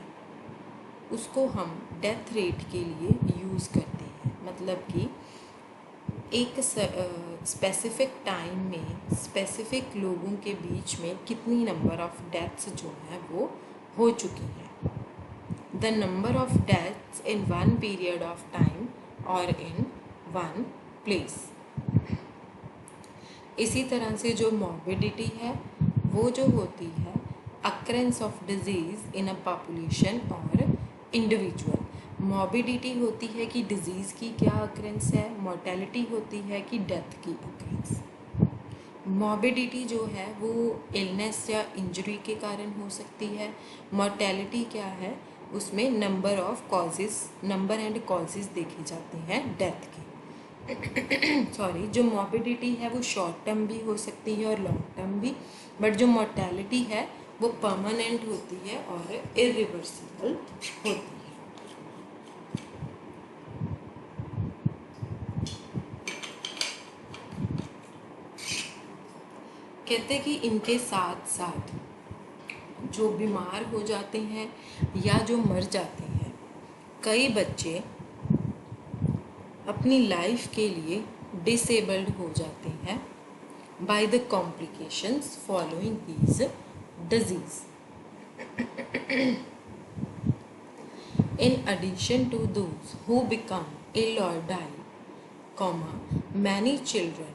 उसको हम डेथ रेट के लिए यूज़ करते हैं, मतलब कि एक स्पेसिफिक टाइम में स्पेसिफिक लोगों के बीच में कितनी नंबर ऑफ डेथ्स जो हैं वो हो चुकी हैं। The number of deaths in one period of time और इन वन प्लेस। इसी तरह से जो मॉर्बिडिटी है वो जो होती है occurrence of disease in a population और इंडिविजुअल। मॉर्बिडिटी होती है कि डिज़ीज़ की क्या अक्रेंस है, मॉर्टेलिटी होती है कि डेथ की अक्रेंस। मॉर्बिडिटी जो है वो इलनेस या इंजरी के कारण हो सकती है। मॉर्टेलिटी क्या है, उसमें नंबर एंड कॉजेज़ देखे जाते हैं डेथ के। सॉरी, जो मॉर्बिडिटी है वो शॉर्ट टर्म भी हो सकती है और लॉन्ग टर्म भी, बट जो मॉर्टेलिटी है वो परमानेंट होती है और इरिवर्सिबल होती है। कहते कि इनके साथ साथ जो बीमार हो जाते हैं या जो मर जाते हैं, कई बच्चे अपनी लाइफ के लिए डिसेबल्ड हो जाते हैं by the complications following these disease. In addition to those who become ill or die, many children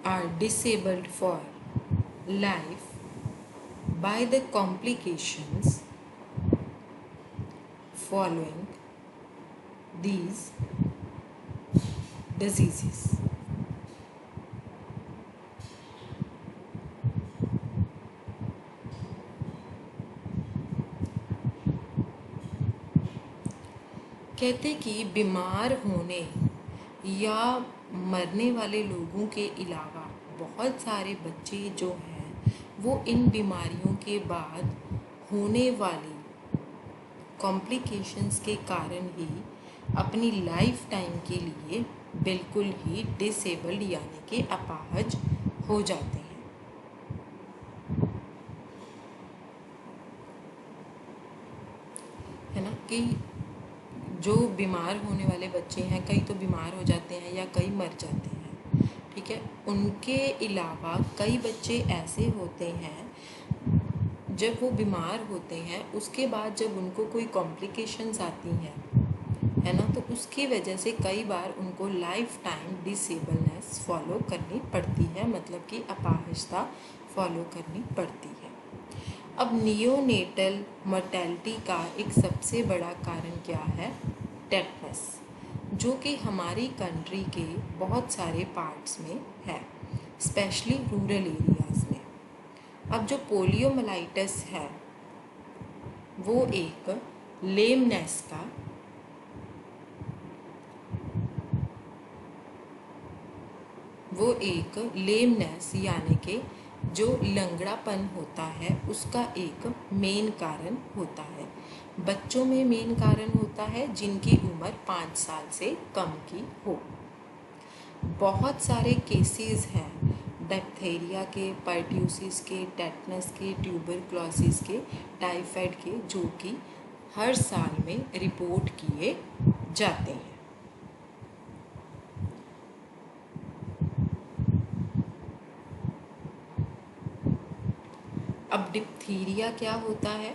are disabled for life by the complications following these diseases. कहते कि बीमार होने या मरने वाले लोगों के अलावा बहुत सारे बच्चे जो हैं वो इन बीमारियों के बाद होने वाली कॉम्प्लिकेशंस के कारण ही अपनी लाइफ टाइम के लिए बिल्कुल ही डिसेबल्ड यानी कि अपाहज हो जाते हैं. है ना कि जो बीमार होने वाले बच्चे हैं, कई तो बीमार हो जाते हैं या कई मर जाते हैं. ठीक है, उनके अलावा कई बच्चे ऐसे होते हैं जब वो बीमार होते हैं उसके बाद जब उनको कोई कॉम्प्लिकेशंस आती हैं, है ना, तो उसकी वजह से कई बार उनको लाइफ टाइम डिसेबलनेस फॉलो करनी पड़ती है, मतलब कि अपाहजता फॉलो करनी पड़ती है. अब नियोनेटल मॉर्टेलिटी का एक सबसे बड़ा कारण क्या है? टेटनस, जो कि हमारी कंट्री के बहुत सारे पार्ट्स में है, स्पेशली रूरल एरियाज़ में. अब जो पोलियोमाइलाइटिस है वो एक लेमनेस का यानी कि जो लंगड़ापन होता है उसका एक मेन कारण होता है. बच्चों में मेन कारण होता है जिनकी उम्र 5 साल से कम की हो. बहुत सारे केसेस हैं डिप्थीरिया के, पर्ट्यूसिस के, टेटनस के, ट्यूबरक्लोसिस के, टाइफाइड के, जो कि हर साल में रिपोर्ट किए जाते हैं. अब डिप्थीरिया क्या होता है?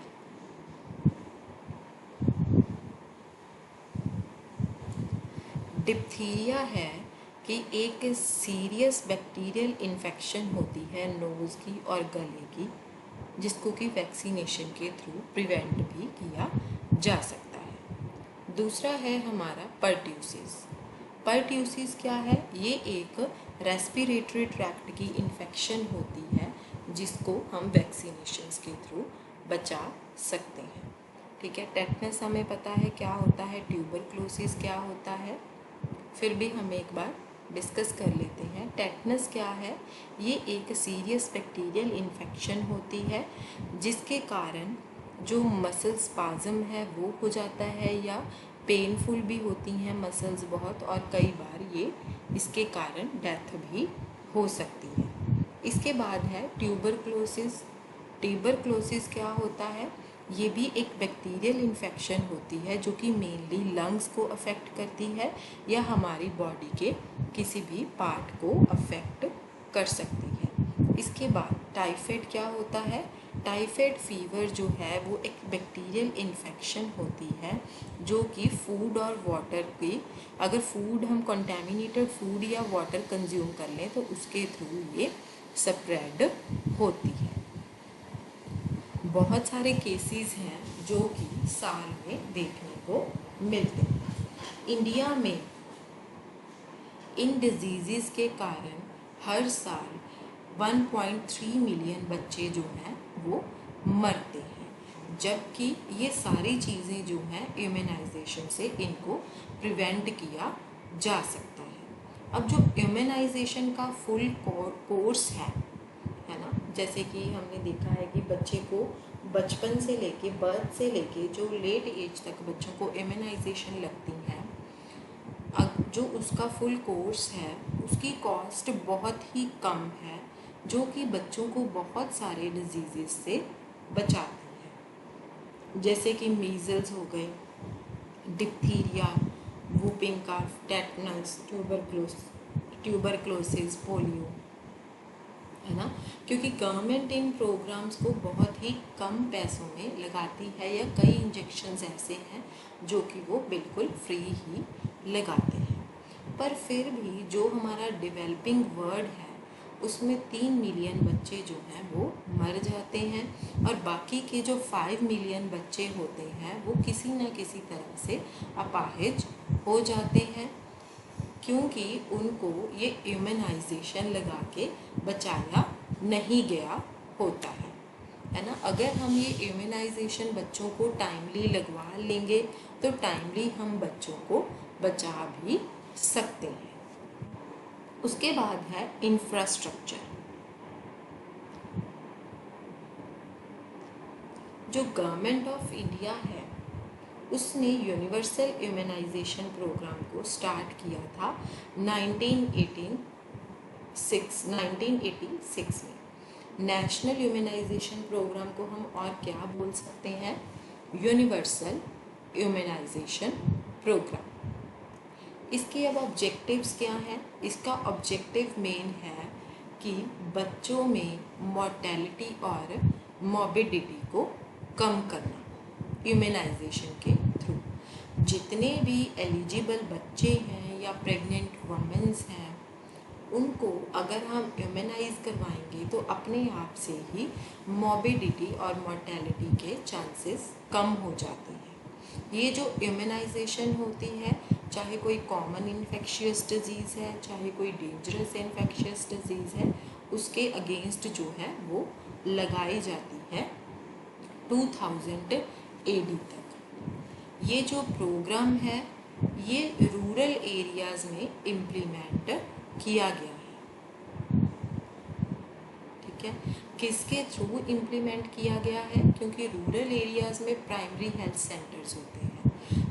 डिप्थीरिया है कि एक सीरियस बैक्टीरियल इन्फेक्शन होती है नोज़ की और गले की, जिसको कि वैक्सीनेशन के थ्रू प्रिवेंट भी किया जा सकता है. दूसरा है हमारा पर्ट्यूसिस. पर्ट्यूसिस क्या है? ये एक रेस्पिरेटरी ट्रैक्ट की इन्फेक्शन होती है जिसको हम वैक्सीनेशंस के थ्रू बचा सकते हैं. ठीक है, टेटनस हमें पता है क्या होता है, ट्यूबरक्लोसिस क्या होता है, फिर भी हम एक बार डिस्कस कर लेते हैं. टेटनस क्या है? ये एक सीरियस बैक्टीरियल इन्फेक्शन होती है जिसके कारण जो मसल स्पाज्म है वो हो जाता है या पेनफुल भी होती हैं मसल्स बहुत, और कई बार ये इसके कारण डेथ भी हो सकती है. इसके बाद है ट्यूबरक्लोसिस. ट्यूबरक्लोसिस क्या होता है? ये भी एक बैक्टीरियल इन्फेक्शन होती है जो कि मेनली लंग्स को अफेक्ट करती है या हमारी बॉडी के किसी भी पार्ट को अफेक्ट कर सकती है. इसके बाद टाइफाइड क्या होता है? टाइफाइड फीवर जो है वो एक बैक्टीरियल इन्फेक्शन होती है जो कि फूड और वाटर की, अगर फूड हम कंटेमिनेटेड फूड या वाटर कंज्यूम कर लें तो उसके थ्रू ये स्प्रेड होती है. बहुत सारे केसेस हैं जो कि साल में देखने को मिलते हैं. इंडिया में इन डिजीज़ के कारण हर साल 1.3 मिलियन बच्चे जो हैं वो मरते हैं, जबकि ये सारी चीज़ें जो हैं इम्यूनाइजेशन से इनको प्रिवेंट किया जा सकता है. अब जो इम्यूनाइजेशन का फुल कोर्स है ना, जैसे कि हमने देखा है कि बच्चे को बचपन से लेके, बर्थ से लेके जो लेट एज तक बच्चों को इम्यूनाइजेशन लगती है, अब जो उसका फुल कोर्स है उसकी कॉस्ट बहुत ही कम है, जो कि बच्चों को बहुत सारे डिजीज़ से बचाती है, जैसे कि मीज़ल्स हो गए, diphtheria, whooping cough, tetanus, tuberculosis, polio, है ना। क्योंकि गवर्नमेंट इन प्रोग्राम्स को बहुत ही कम पैसों में लगाती है, या कई इंजेक्शन्स ऐसे हैं जो कि वो बिल्कुल फ्री ही लगाते हैं। पर फिर भी जो हमारा डेवलपिंग वर्ल्ड है उसमें 3 मिलियन बच्चे जो हैं वो मर जाते हैं, और बाकी के जो 5 मिलियन बच्चे होते हैं वो किसी न किसी तरह से अपाहिज हो जाते हैं, क्योंकि उनको ये इम्यूनाइजेशन लगा के बचाया नहीं गया होता है ना। अगर हम ये इम्यूनाइजेशन बच्चों को टाइमली लगवा लेंगे तो टाइमली हम बच्चों को बचा भी सकते हैं। उसके बाद है इंफ्रास्ट्रक्चर। जो गवर्नमेंट ऑफ इंडिया है उसने यूनिवर्सल इम्यूनाइजेशन प्रोग्राम को स्टार्ट किया था 1986 में। नेशनल इम्यूनाइजेशन प्रोग्राम को हम और क्या बोल सकते हैं? Universal immunisation programme. इसके अब ऑब्जेक्टिव्स क्या हैं? इसका ऑब्जेक्टिव मेन है कि बच्चों में मॉर्टेलिटी और मॉर्बिडिटी को कम करना इम्यूनाइजेशन के थ्रू। जितने भी एलिजिबल बच्चे हैं या प्रेग्नेंट वुमेन्स हैं उनको अगर हम इम्यूनाइज करवाएंगे तो अपने आप से ही मॉर्बिडिटी और मॉर्टेलिटी के चांसेस कम हो जाते हैं। ये जो इम्यूनाइजेशन होती है, चाहे कोई कॉमन इन्फेक्शियस डिजीज़ है, चाहे कोई डेंजरस इन्फेक्शियस डिजीज़ है, उसके अगेंस्ट जो है वो लगाई जाती है 2000 AD तक। ये जो प्रोग्राम है ये रूरल एरियाज़ में इम्प्लीमेंट किया गया है। ठीक है, किसके थ्रू इम्प्लीमेंट किया गया है? क्योंकि रूरल एरियाज़ में प्राइमरी हेल्थ सेंटर्स होते हैं,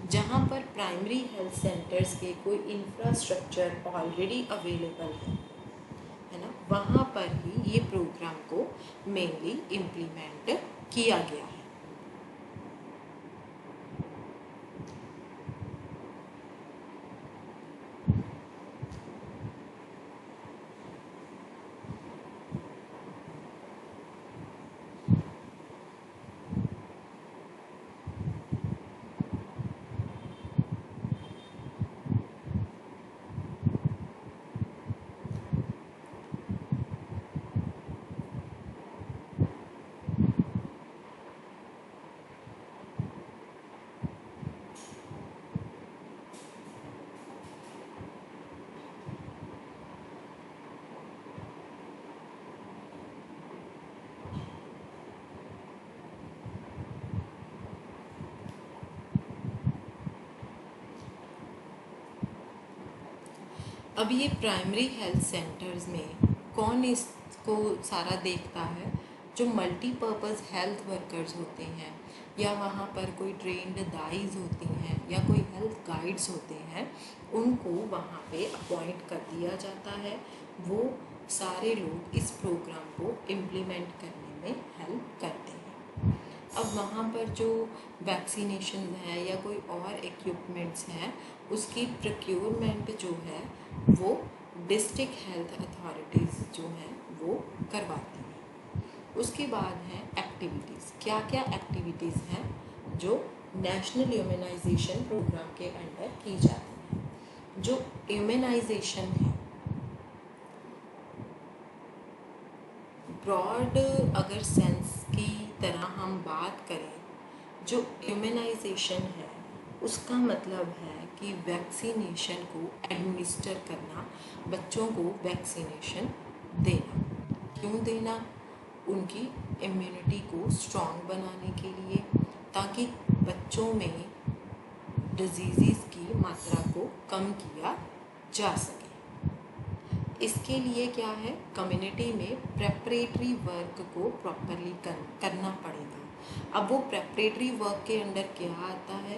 जहाँ पर प्राइमरी हेल्थ सेंटर्स के कोई इंफ्रास्ट्रक्चर ऑलरेडी अवेलेबल है ना, वहाँ पर ही ये प्रोग्राम को मेनली इम्प्लीमेंट किया गया है। अब ये प्राइमरी हेल्थ सेंटर्स में कौन इसको सारा देखता है? जो मल्टीपर्पज़ हेल्थ वर्कर्स होते हैं, या वहाँ पर कोई ट्रेंड दाइज होती हैं, या कोई हेल्थ गाइड्स होते हैं, उनको वहाँ पे अपॉइंट कर दिया जाता है। वो सारे लोग इस प्रोग्राम को इम्प्लीमेंट करने में हेल्प करते हैं। अब वहाँ पर जो वैक्सीनेशन है या कोई और इक्विपमेंट्स हैं, उसकी प्रोक्योरमेंट जो है वो डिस्ट्रिक्ट हेल्थ अथॉरिटीज़ जो हैं वो करवाती हैं। उसके बाद हैं एक्टिविटीज़। क्या क्या एक्टिविटीज़ हैं जो नेशनल इम्यूनाइजेशन प्रोग्राम के अंडर की जाती हैं? जो इम्यूनाइजेशन है, ब्रॉड अगर सेंस की तरह हम बात करें, जो इम्यूनाइजेशन है उसका मतलब है कि वैक्सीनेशन को एडमिनिस्टर करना, बच्चों को वैक्सीनेशन देना। क्यों देना? उनकी इम्यूनिटी को स्ट्रॉन्ग बनाने के लिए, ताकि बच्चों में डिजीज़ की मात्रा को कम किया जा सके। इसके लिए क्या है, कम्युनिटी में प्रेपरेटरी वर्क को प्रॉपरली करना पड़ेगा। अब वो प्रेपरेटरी वर्क के अंडर क्या आता है?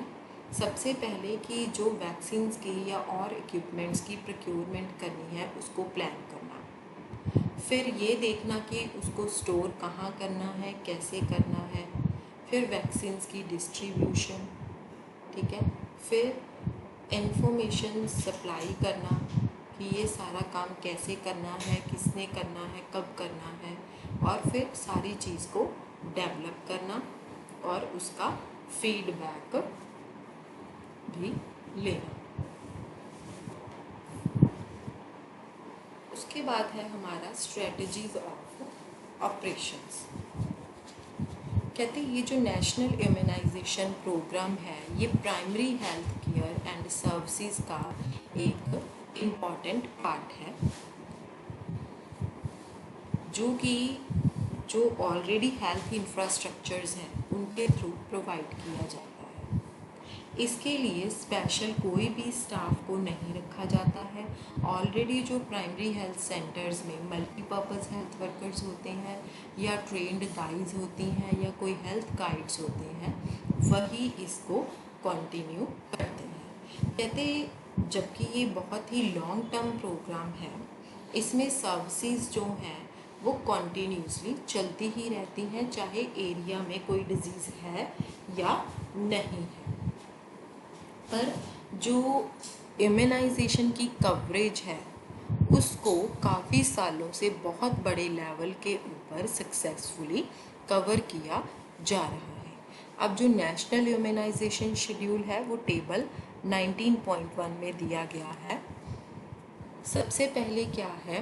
सबसे पहले कि जो वैक्सीन्स की या और इक्विपमेंट्स की प्रोक्योरमेंट करनी है उसको प्लान करना, फिर ये देखना कि उसको स्टोर कहाँ करना है, कैसे करना है, फिर वैक्सीन्स की डिस्ट्रीब्यूशन, ठीक है, फिर इंफॉर्मेशन सप्लाई करना कि ये सारा काम कैसे करना है, किसने करना है, कब करना है, और फिर सारी चीज़ को डेवलप करना और उसका फीडबैक भी लेना। उसके बाद है हमारा स्ट्रेटजीज ऑफ ऑपरेशंस। कहते हैं ये जो नेशनल इम्यूनाइजेशन प्रोग्राम है ये primary health care and services का एक इम्पॉर्टेंट पार्ट है, जो ऑलरेडी हेल्थ इंफ्रास्ट्रक्चर्स हैं उनके थ्रू प्रोवाइड किया जाता है। इसके लिए स्पेशल कोई भी स्टाफ को नहीं रखा जाता है। ऑलरेडी जो प्राइमरी हेल्थ सेंटर्स में मल्टीपर्पज़ हेल्थ वर्कर्स होते हैं या ट्रेंड दाइज होती हैं या कोई हेल्थ गाइड्स होते हैं, वही इसको कंटिन्यू करते हैं। कहते जबकि ये बहुत ही लॉन्ग टर्म प्रोग्राम है, इसमें सर्विसेज जो हैं वो कॉन्टीन्यूसली चलती ही रहती हैं, चाहे एरिया में कोई डिजीज़ है या नहीं है। पर जो इम्यूनाइजेशन की कवरेज है उसको काफ़ी सालों से बहुत बड़े लेवल के ऊपर सक्सेसफुली कवर किया जा रहा है। अब जो नेशनल इम्यूनाइजेशन शेड्यूल है वो टेबल 19.1 में दिया गया है। सबसे पहले क्या है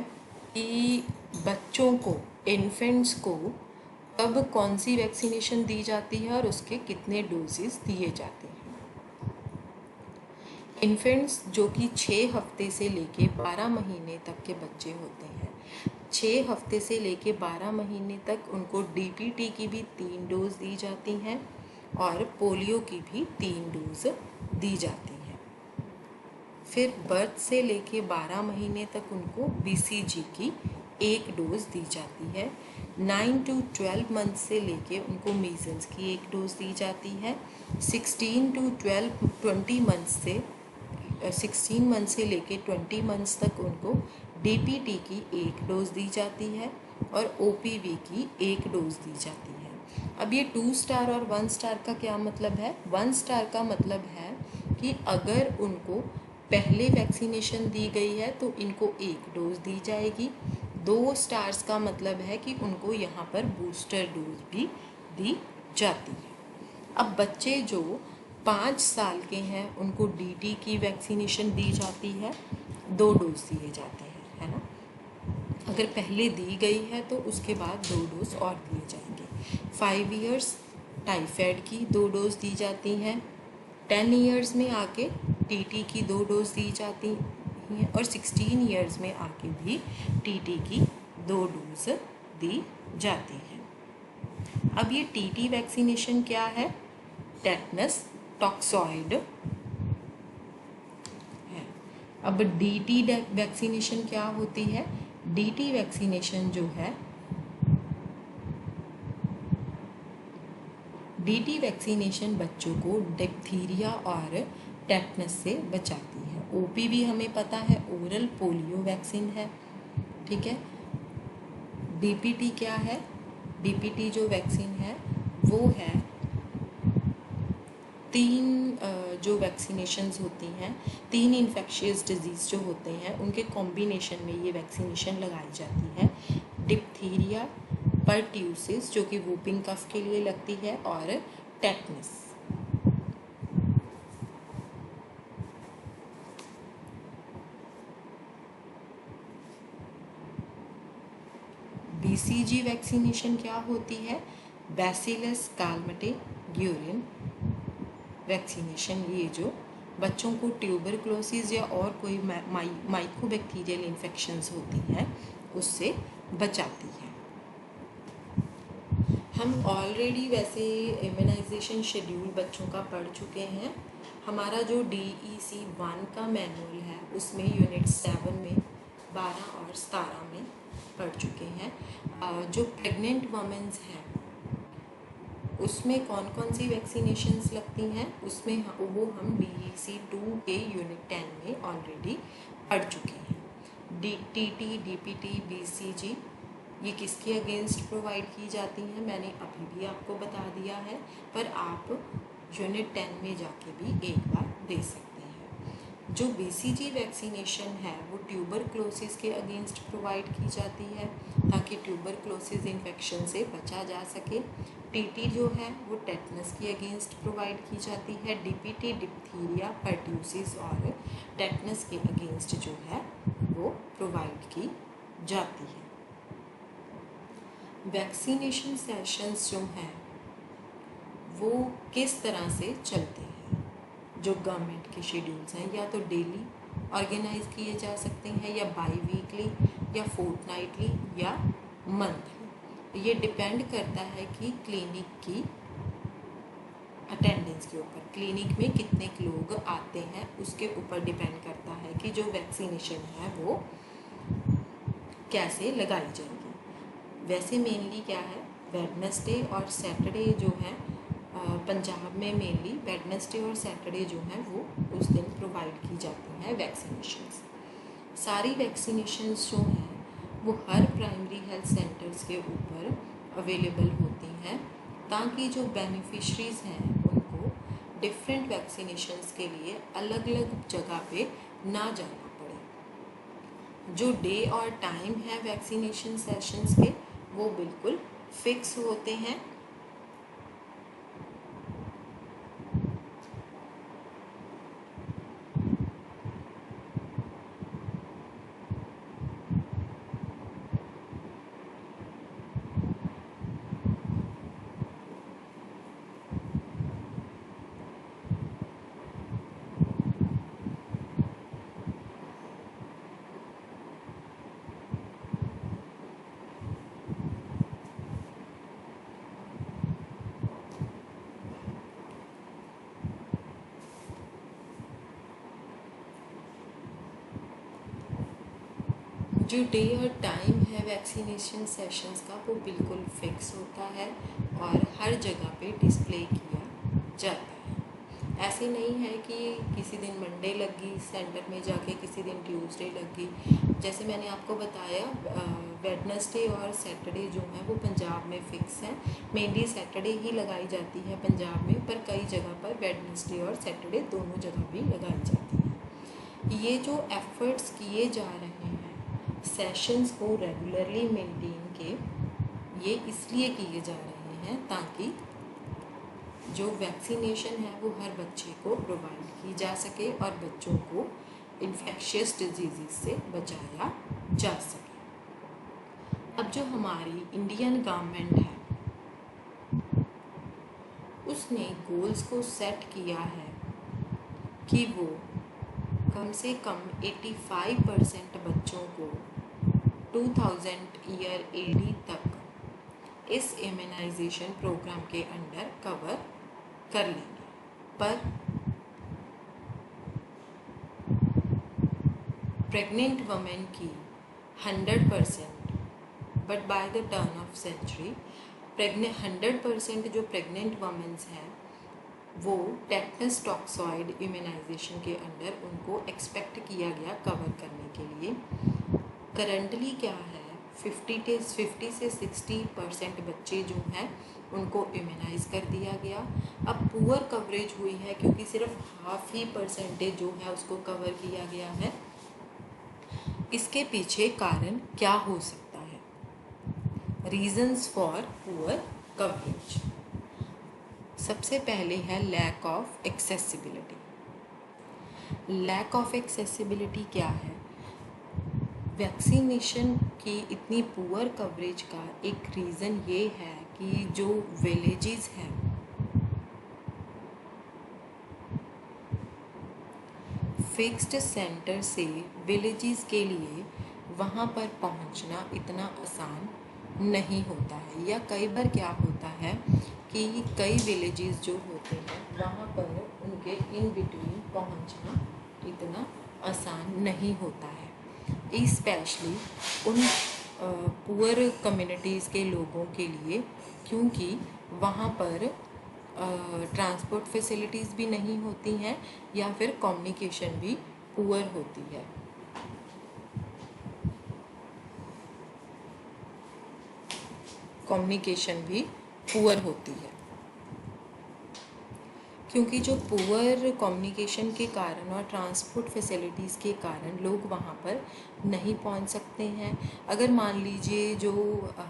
कि बच्चों को, इन्फेंट्स को कब कौन सी वैक्सीनेशन दी जाती है और उसके कितने डोजेस दिए जाते हैं। इन्फेंट्स जो कि 6 हफ्ते से लेके 12 महीने तक के बच्चे होते हैं, 6 हफ्ते से लेके 12 महीने तक उनको डीपीटी की भी 3 डोज दी जाती हैं और पोलियो की भी 3 डोज दी जाती हैं। फिर बर्थ से लेके 12 महीने तक उनको बीसीजी की 1 डोज दी जाती है। 9 to 12 मंथ से लेके उनको मीजल्स की 1 डोज दी जाती है। 16 to 20 मंथ से 16 मंथ से लेके 20 मंथ्स तक उनको डीपीटी की 1 डोज दी जाती है और ओपीवी की 1 डोज दी जाती है। अब ये 2 स्टार और 1 स्टार का क्या मतलब है? 1 स्टार का मतलब है कि अगर उनको पहले वैक्सीनेशन दी गई है तो इनको 1 डोज दी जाएगी। 2 स्टार्स का मतलब है कि उनको यहाँ पर बूस्टर डोज भी दी जाती है। अब बच्चे जो 5 साल के हैं उनको डीटी की वैक्सीनेशन दी जाती है, 2 डोज दिए जाते हैं, है ना। अगर पहले दी गई है तो उसके बाद 2 डोज और दिए जाएंगे। 5 इयर्स टाइफाइड की 2 डोज दी जाती हैं। 10 इयर्स में आके टीटी की 2 डोज दी जाती हैं और 16 इयर्स में आके भी टीटी की 2 डोज दी जाती हैं। अब ये टीटी वैक्सीनेशन क्या है? टेटनस टॉक्सॉइड है। अब डीटी वैक्सीनेशन क्या होती है? डीटी वैक्सीनेशन जो है, डीटी वैक्सीनेशन बच्चों को डिप्थीरिया और टेटनस से बचाती है। ओपीवी हमें पता है ओरल पोलियो वैक्सीन है, ठीक है। डीपीटी क्या है? डीपीटी जो वैक्सीन है वो है 3 जो वैक्सीनेशंस होती हैं, 3 इन्फेक्शियस डिजीज़ जो होते हैं उनके कॉम्बिनेशन में ये वैक्सीनेशन लगाई जाती है। डिप्थीरिया, परट्यूसिस जो कि वूपिंग कफ के लिए लगती है और टेटनस। बीसीजी वैक्सीनेशन क्या होती है? Bacillus Calmette Guerin vaccination. ये जो बच्चों को ट्यूबरक्लोसिस या और कोई माइकोबैक्टीरियल इन्फेक्शंस होती हैं उससे बचाती है। हम ऑलरेडी वैसे इम्यूनाइजेशन शेड्यूल बच्चों का पढ़ चुके हैं। हमारा जो DEC 1 का मैनुअल है उसमें यूनिट 7 में 12 और 17 में पढ़ चुके हैं। जो प्रेग्नेंट वमेंस हैं उसमें कौन कौन सी वैक्सीनेशंस लगती हैं, उसमें वो हम BEC 2 के यूनिट 10 में ऑलरेडी पढ़ चुके हैं। TT, DPT, BCG ये किसके अगेंस्ट प्रोवाइड की जाती हैं मैंने अभी भी आपको बता दिया है, पर आप यूनिट 10 में जाके भी एक बार दे सकते हैं। जो BCG वैक्सीनेशन है वो ट्यूबरक्लोसिस के अगेंस्ट प्रोवाइड की जाती है ताकि ट्यूबरक्लोसिस इन्फेक्शन से बचा जा सके। TT जो है वो टेटनस के अगेंस्ट प्रोवाइड की जाती है। DPT डिप्थीरिया, पर्ट्यूसिस और टेटनस के अगेंस्ट जो है वो प्रोवाइड की जाती है। वैक्सीनेशन सेशंस जो हैं वो किस तरह से चलते हैं, जो गवर्नमेंट के शेड्यूल्स हैं या तो डेली ऑर्गेनाइज किए जा सकते हैं या बाई वीकली या फोर्टनाइटली या मंथली। ये डिपेंड करता है कि क्लिनिक की अटेंडेंस के ऊपर, क्लिनिक में कितने लोग आते हैं उसके ऊपर डिपेंड करता है कि जो वैक्सीनेशन है वो कैसे लगाई जाएगी। वैसे मेनली क्या है, वेडनेसडे और सैटरडे जो हैं पंजाब में मेनली वेडनेसडे और सैटरडे जो हैं वो उस दिन प्रोवाइड की जाती हैं वैक्सीनेशंस। सारी वैक्सीनेशंस जो हैं वो हर प्राइमरी हेल्थ सेंटर्स के ऊपर अवेलेबल होती हैं ताकि जो बेनिफिशरीज़ हैं उनको डिफरेंट वैक्सीनेशंस के लिए अलग अलग जगह पे ना जाना पड़े। जो डे और टाइम है वैक्सीनेशन सेशंस के वो बिल्कुल फिक्स होते हैं। जो डे और टाइम है वैक्सीनेशन सेशंस का वो बिल्कुल फिक्स होता है और हर जगह पे डिस्प्ले किया जाता है। ऐसे नहीं है कि किसी दिन मंडे लगी सेंटर में जाके, किसी दिन ट्यूसडे लगी। जैसे मैंने आपको बताया वेडनेसडे और सैटरडे जो है वो पंजाब में फ़िक्स है। मेनली सैटरडे ही लगाई जाती है पंजाब में, पर कई जगह पर वेडनेसडे और सैटरडे दोनों जगह भी लगाई जाती है। ये जो एफ़र्ट्स किए जा रहे हैं सेशंस को रेगुलरली मेंटेन के, ये इसलिए किए जा रहे हैं ताकि जो वैक्सीनेशन है वो हर बच्चे को प्रोवाइड की जा सके और बच्चों को इन्फेक्शियस डिजीज़ से बचाया जा सके। अब जो हमारी इंडियन गवर्नमेंट है उसने गोल्स को सेट किया है कि वो कम से कम 85% बच्चों को 2000 ईयर AD तक इस इम्यूनाइजेशन प्रोग्राम के अंडर कवर कर लेंगे। पर प्रेग्नेंट वमेन की 100%, but by the turn of century 100% जो प्रेग्नेंट वमेंस हैं वो टेटनस टॉक्सॉइड इम्यूनाइजेशन के अंडर उनको एक्सपेक्ट किया गया कवर करने के लिए। करंटली क्या है, 50 से 60% बच्चे जो हैं उनको इम्यूनाइज़ कर दिया गया। अब पुअर कवरेज हुई है क्योंकि सिर्फ हाफ ही परसेंटेज जो है उसको कवर किया गया है। इसके पीछे कारण क्या हो सकता है? रीजंस फॉर पुअर कवरेज, सबसे पहले है lack of accessibility. Lack of accessibility क्या है? वैक्सीनेशन की इतनी पुअर कवरेज का एक रीज़न ये है कि जो विलेजेस हैं फिक्स्ड सेंटर से विलेजेस के लिए वहाँ पर पहुँचना इतना आसान नहीं होता है, या कई बार क्या होता है कि कई विलेजेस जो होते हैं वहाँ पर उनके इन बिटवीन पहुँचना इतना आसान नहीं होता है, स्पेशली उन पुअर कम्युनिटीज़ के लोगों के लिए, क्योंकि वहाँ पर ट्रांसपोर्ट फैसिलिटीज़ भी नहीं होती हैं या फिर कम्युनिकेशन भी पुअर होती है। कम्युनिकेशन भी पुअर होती है, क्योंकि जो पुअर कम्युनिकेशन के कारण और ट्रांसपोर्ट फैसिलिटीज़ के कारण लोग वहाँ पर नहीं पहुँच सकते हैं। अगर मान लीजिए जो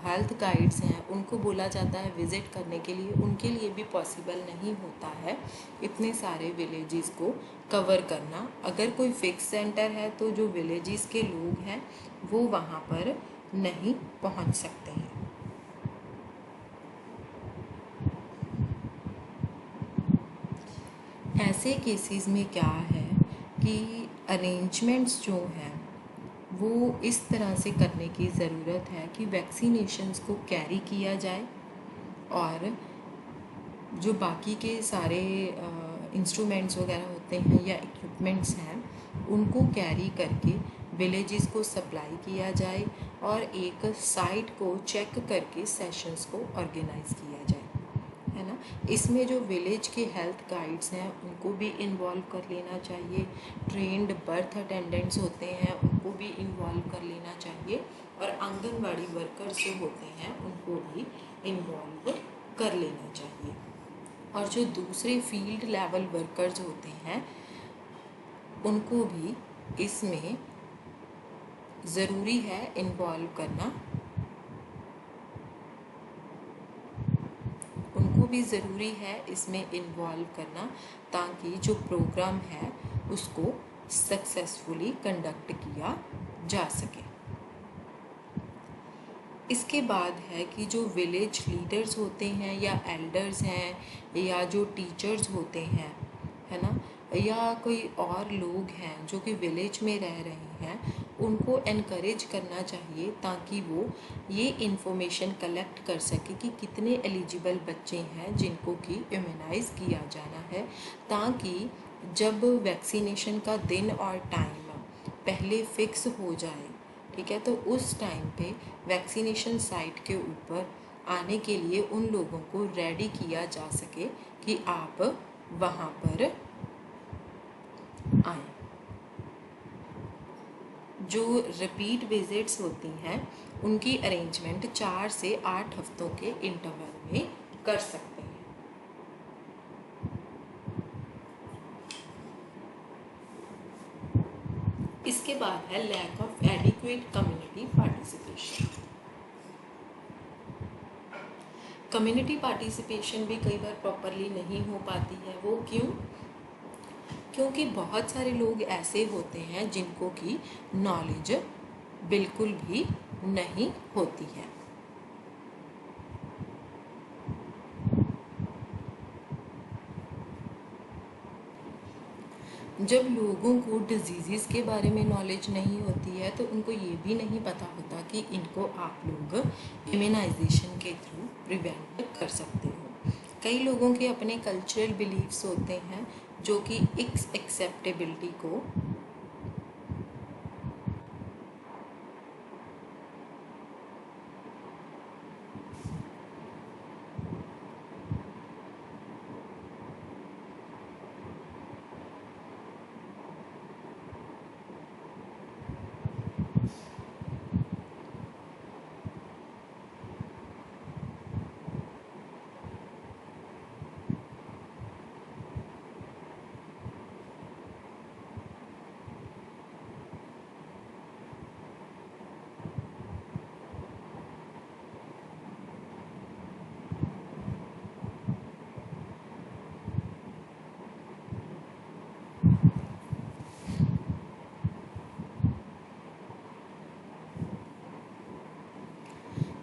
हेल्थ गाइड्स हैं उनको बोला जाता है विज़िट करने के लिए, उनके लिए भी पॉसिबल नहीं होता है इतने सारे विलेजेस को कवर करना। अगर कोई फिक्स सेंटर है तो जो विलेजेस के लोग हैं वो वहाँ पर नहीं पहुँच सकते हैं। ऐसे केसेस में क्या है कि अरेंजमेंट्स जो हैं वो इस तरह से करने की ज़रूरत है कि वैक्सीनेशंस को कैरी किया जाए और जो बाकी के सारे इंस्ट्रूमेंट्स वगैरह होते हैं या इक्विपमेंट्स हैं उनको कैरी करके विलेजेस को सप्लाई किया जाए और एक साइट को चेक करके सेशंस को ऑर्गेनाइज किया जाए, है ना। इसमें जो विलेज के हेल्थ गाइड्स हैं उनको भी इन्वॉल्व कर लेना चाहिए, ट्रेंड बर्थ अटेंडेंट्स होते हैं उनको भी इन्वॉल्व कर लेना चाहिए और आंगनवाड़ी वर्कर्स जो होते हैं उनको भी इन्वॉल्व कर लेना चाहिए। और जो दूसरे फील्ड लेवल वर्कर्स होते हैं उनको भी इसमें ज़रूरी है इन्वॉल्व करना, उनको भी ज़रूरी है इसमें इन्वॉल्व करना ताकि जो प्रोग्राम है उसको सक्सेसफुली कंडक्ट किया जा सके। इसके बाद है कि जो विलेज लीडर्स होते हैं या एल्डर्स हैं या जो टीचर्स होते हैं, है ना, या कोई और लोग हैं जो कि विलेज में रह रहे हैं, उनको एनकरेज करना चाहिए ताकि वो ये इन्फॉर्मेशन कलेक्ट कर सके कि कितने एलिजिबल बच्चे हैं जिनको कि इम्यूनाइज़ किया जाना है, ताकि जब वैक्सीनेशन का दिन और टाइम पहले फिक्स हो जाए, ठीक है, तो उस टाइम पे वैक्सीनेशन साइट के ऊपर आने के लिए उन लोगों को रेडी किया जा सके कि आप वहाँ पर आएँ। जो रिपीट विजिट्स होती हैं उनकी अरेंजमेंट 4 से 8 हफ्तों के इंटरवल में कर सकते हैं। इसके बाद है lack of adequate community participation. Community participation भी कई बार प्रॉपरली नहीं हो पाती है। वो क्यों? क्योंकि बहुत सारे लोग ऐसे होते हैं जिनको की नॉलेज बिल्कुल भी नहीं होती है। जब लोगों को डिजीज़ के बारे में नॉलेज नहीं होती है तो उनको ये भी नहीं पता होता कि इनको आप लोग इम्यूनाइजेशन के थ्रू प्रिवेंट कर सकते हो। कई लोगों के अपने कल्चरल बिलीव्स होते हैं जो कि एक्सेप्टेबिलिटी को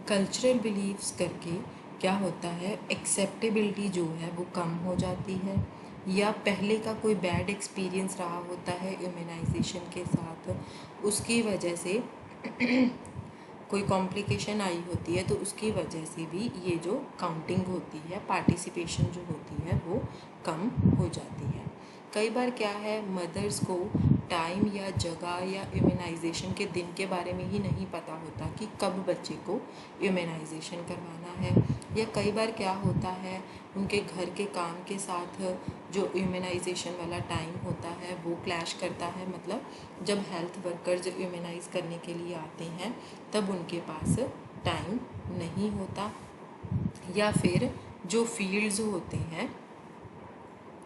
कल्चरल बिलीव्स करके क्या होता है, एक्सेप्टेबिलिटी जो है वो कम हो जाती है, या पहले का कोई बैड एक्सपीरियंस रहा होता है इम्यूनाइजेशन के साथ, उसकी वजह से कोई कॉम्प्लिकेशन आई होती है तो उसकी वजह से भी ये जो काउंटिंग होती है, पार्टिसिपेशन जो होती है वो कम हो जाती है। कई बार क्या है, मदर्स को टाइम या जगह या इम्यूनाइजेशन के दिन के बारे में ही नहीं पता होता कि कब बच्चे को इम्यूनाइजेशन करवाना है। या कई बार क्या होता है उनके घर के काम के साथ जो इम्यूनाइजेशन वाला टाइम होता है वो क्लैश करता है। मतलब जब हेल्थ वर्कर्स इम्यूनाइज करने के लिए आते हैं तब उनके पास टाइम नहीं होता, या फिर जो फील्ड्स होते हैं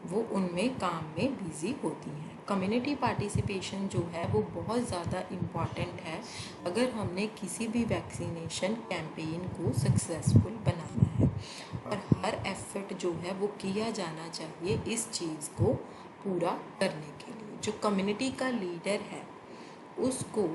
वो उनमें काम में बिज़ी होती हैं। कम्युनिटी पार्टिसिपेशन जो है वो बहुत ज़्यादा इम्पॉर्टेंट है अगर हमने किसी भी वैक्सीनेशन कैंपेन को सक्सेसफुल बनाना है, और हर एफर्ट जो है वो किया जाना चाहिए इस चीज़ को पूरा करने के लिए। जो कम्युनिटी का लीडर है उसको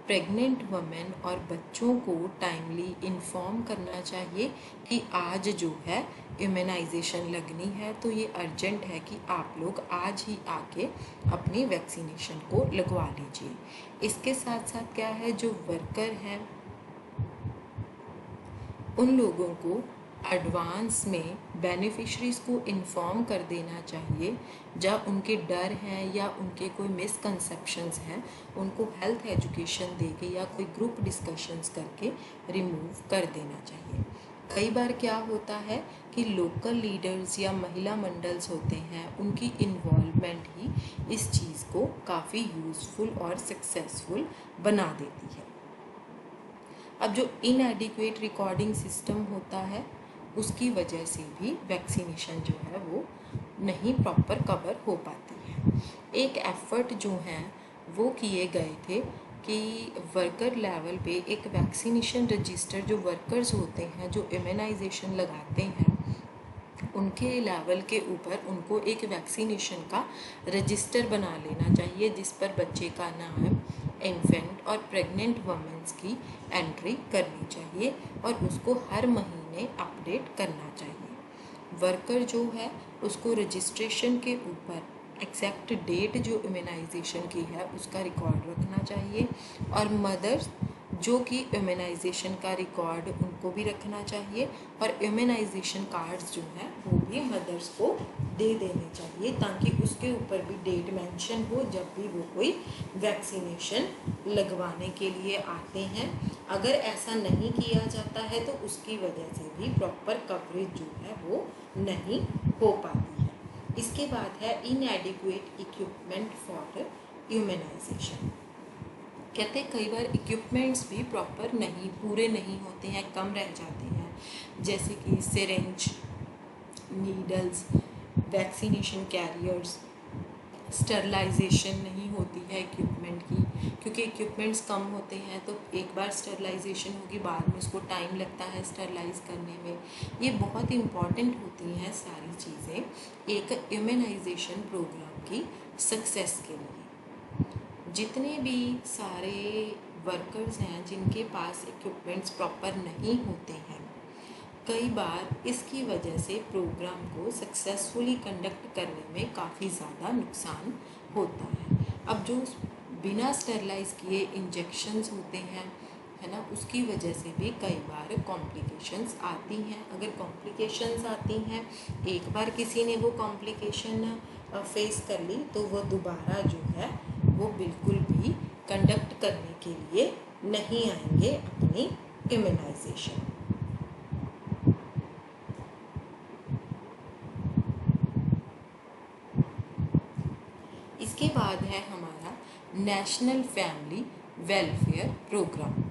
प्रेग्नेंट वुमेन और बच्चों को टाइमली इन्फॉर्म करना चाहिए कि आज जो है इम्यूनाइजेशन लगनी है, तो ये अर्जेंट है कि आप लोग आज ही आके अपनी वैक्सीनेशन को लगवा लीजिए। इसके साथ साथ क्या है, जो वर्कर हैं उन लोगों को एडवांस में बेनिफिशरीज़ को इन्फॉर्म कर देना चाहिए। जब उनके डर हैं या उनके कोई मिसकंसेप्शंस हैं उनको हेल्थ एजुकेशन दे के या कोई ग्रुप डिस्कशंस करके रिमूव कर देना चाहिए। कई बार क्या होता है कि लोकल लीडर्स या महिला मंडल्स होते हैं उनकी इन्वॉल्वमेंट ही इस चीज़ को काफ़ी यूज़फुल और सक्सेसफुल बना देती है। अब जो इनएडिक्वेट रिकॉर्डिंग सिस्टम होता है उसकी वजह से भी वैक्सीनेशन जो है वो नहीं प्रॉपर कवर हो पाती है। एक एफ़र्ट जो हैं वो किए गए थे कि वर्कर लेवल पे एक वैक्सीनेशन रजिस्टर, जो वर्कर्स होते हैं जो इम्यूनाइजेशन लगाते हैं उनके लेवल के ऊपर उनको एक वैक्सीनेशन का रजिस्टर बना लेना चाहिए जिस पर बच्चे का नाम, इन्फेंट और प्रेग्नेंट वुमेन्स की एंट्री करनी चाहिए और उसको हर महीने अपडेट करना चाहिए। वर्कर जो है उसको रजिस्ट्रेशन के ऊपर एग्जैक्ट डेट जो इम्यूनाइजेशन की है उसका रिकॉर्ड रखना चाहिए, और मदर्स जो कि इम्यूनाइजेशन का रिकॉर्ड उनको भी रखना चाहिए, और इम्यूनाइजेशन कार्ड्स जो हैं वो भी मदर्स को दे देने चाहिए ताकि उसके ऊपर भी डेट मेंशन हो जब भी वो कोई वैक्सीनेशन लगवाने के लिए आते हैं। अगर ऐसा नहीं किया जाता है तो उसकी वजह से भी प्रॉपर कवरेज जो है वो नहीं हो पाती है। इसके बाद है इनएडिक्वेट इक्विपमेंट फॉर इम्यूनाइजेशन। कहते हैं कई बार इक्विपमेंट्स भी प्रॉपर नहीं, पूरे नहीं होते हैं, कम रह जाते हैं, जैसे कि syringe, needles, vaccination carriers, sterilisation नहीं होती है इक्विपमेंट की, क्योंकि इक्विपमेंट्स कम होते हैं तो एक बार स्टरलाइजेशन होगी बाद में उसको टाइम लगता है स्टरलाइज करने में। ये बहुत इम्पॉर्टेंट होती हैं सारी चीज़ें एक इम्यूनाइजेशन प्रोग्राम की सक्सेस के लिए। जितने भी सारे वर्कर्स हैं जिनके पास इक्विपमेंट्स प्रॉपर नहीं होते हैं, कई बार इसकी वजह से प्रोग्राम को सक्सेसफुली कंडक्ट करने में काफ़ी ज़्यादा नुकसान होता है। अब जो बिना स्टरलाइज किए इंजेक्शंस होते हैं, है ना, उसकी वजह से भी कई बार कॉम्प्लिकेशंस आती हैं। अगर कॉम्प्लिकेशंस आती हैं, एक बार किसी ने वो कॉम्प्लिकेशन फेस कर ली तो वो दोबारा जो है वो बिल्कुल भी कंडक्ट करने के लिए नहीं आएंगे अपनी इम्यूनाइजेशन। इसके बाद है हमारा नेशनल फैमिली वेलफेयर प्रोग्राम।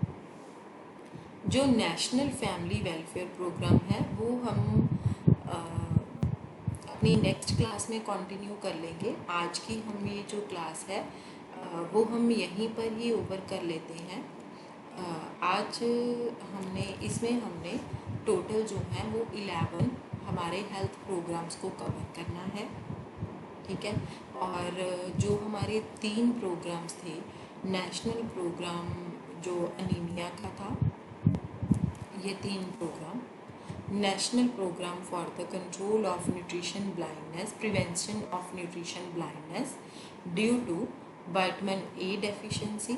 जो नेशनल फैमिली वेलफेयर प्रोग्राम है वो हम अपनी नेक्स्ट क्लास में कंटिन्यू कर लेंगे। आज की हम ये जो क्लास है वो हम यहीं पर ही ओवर कर लेते हैं। आज हमने टोटल जो है वो 11 हमारे हेल्थ प्रोग्राम्स को कवर करना है, ठीक है। और जो हमारे 3 प्रोग्राम्स थे, नेशनल प्रोग्राम जो अनीमिया का था, ये 3 programme, national programme for the control of nutrition blindness, prevention of nutrition blindness due to vitamin A deficiency,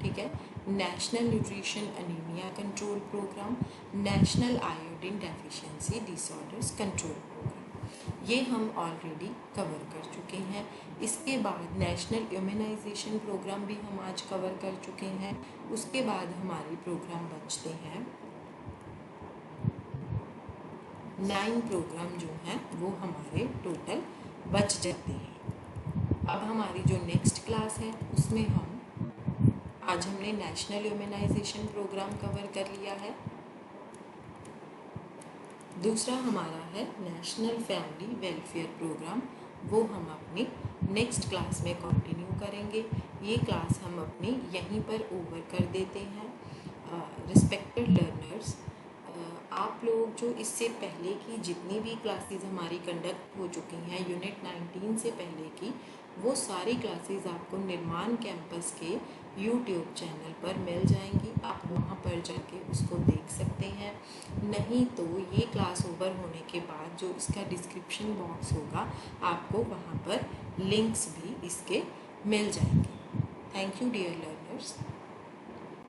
ठीक है, national nutrition anaemia control programme, national iodine deficiency disorders control programme, ये हम already cover कर चुके हैं। इसके बाद national immunisation programme भी हम आज कवर कर चुके हैं। उसके बाद हमारे प्रोग्राम बचते हैं 9 प्रोग्राम जो हैं वो हमारे टोटल बच जाते हैं। अब हमारी जो नेक्स्ट क्लास है उसमें आज हमने नेशनल ह्यूमनाइजेशन प्रोग्राम कवर कर लिया है। दूसरा हमारा है नेशनल फैमिली वेलफेयर प्रोग्राम, वो हम अपनी नेक्स्ट क्लास में कंटिन्यू करेंगे। ये क्लास हम अपनी यहीं पर ओवर कर देते हैं। रिस्पेक्टेड लर्नर्स, आप लोग जो इससे पहले की जितनी भी क्लासेस हमारी कंडक्ट हो चुकी हैं यूनिट 19 से पहले की, वो सारी क्लासेस आपको निर्माण कैंपस के यूट्यूब चैनल पर मिल जाएंगी। आप वहाँ पर जाके उसको देख सकते हैं। नहीं तो ये क्लास ओवर होने के बाद जो इसका डिस्क्रिप्शन बॉक्स होगा, आपको वहाँ पर लिंक्स भी इसके मिल जाएंगे। Thank you dear learners.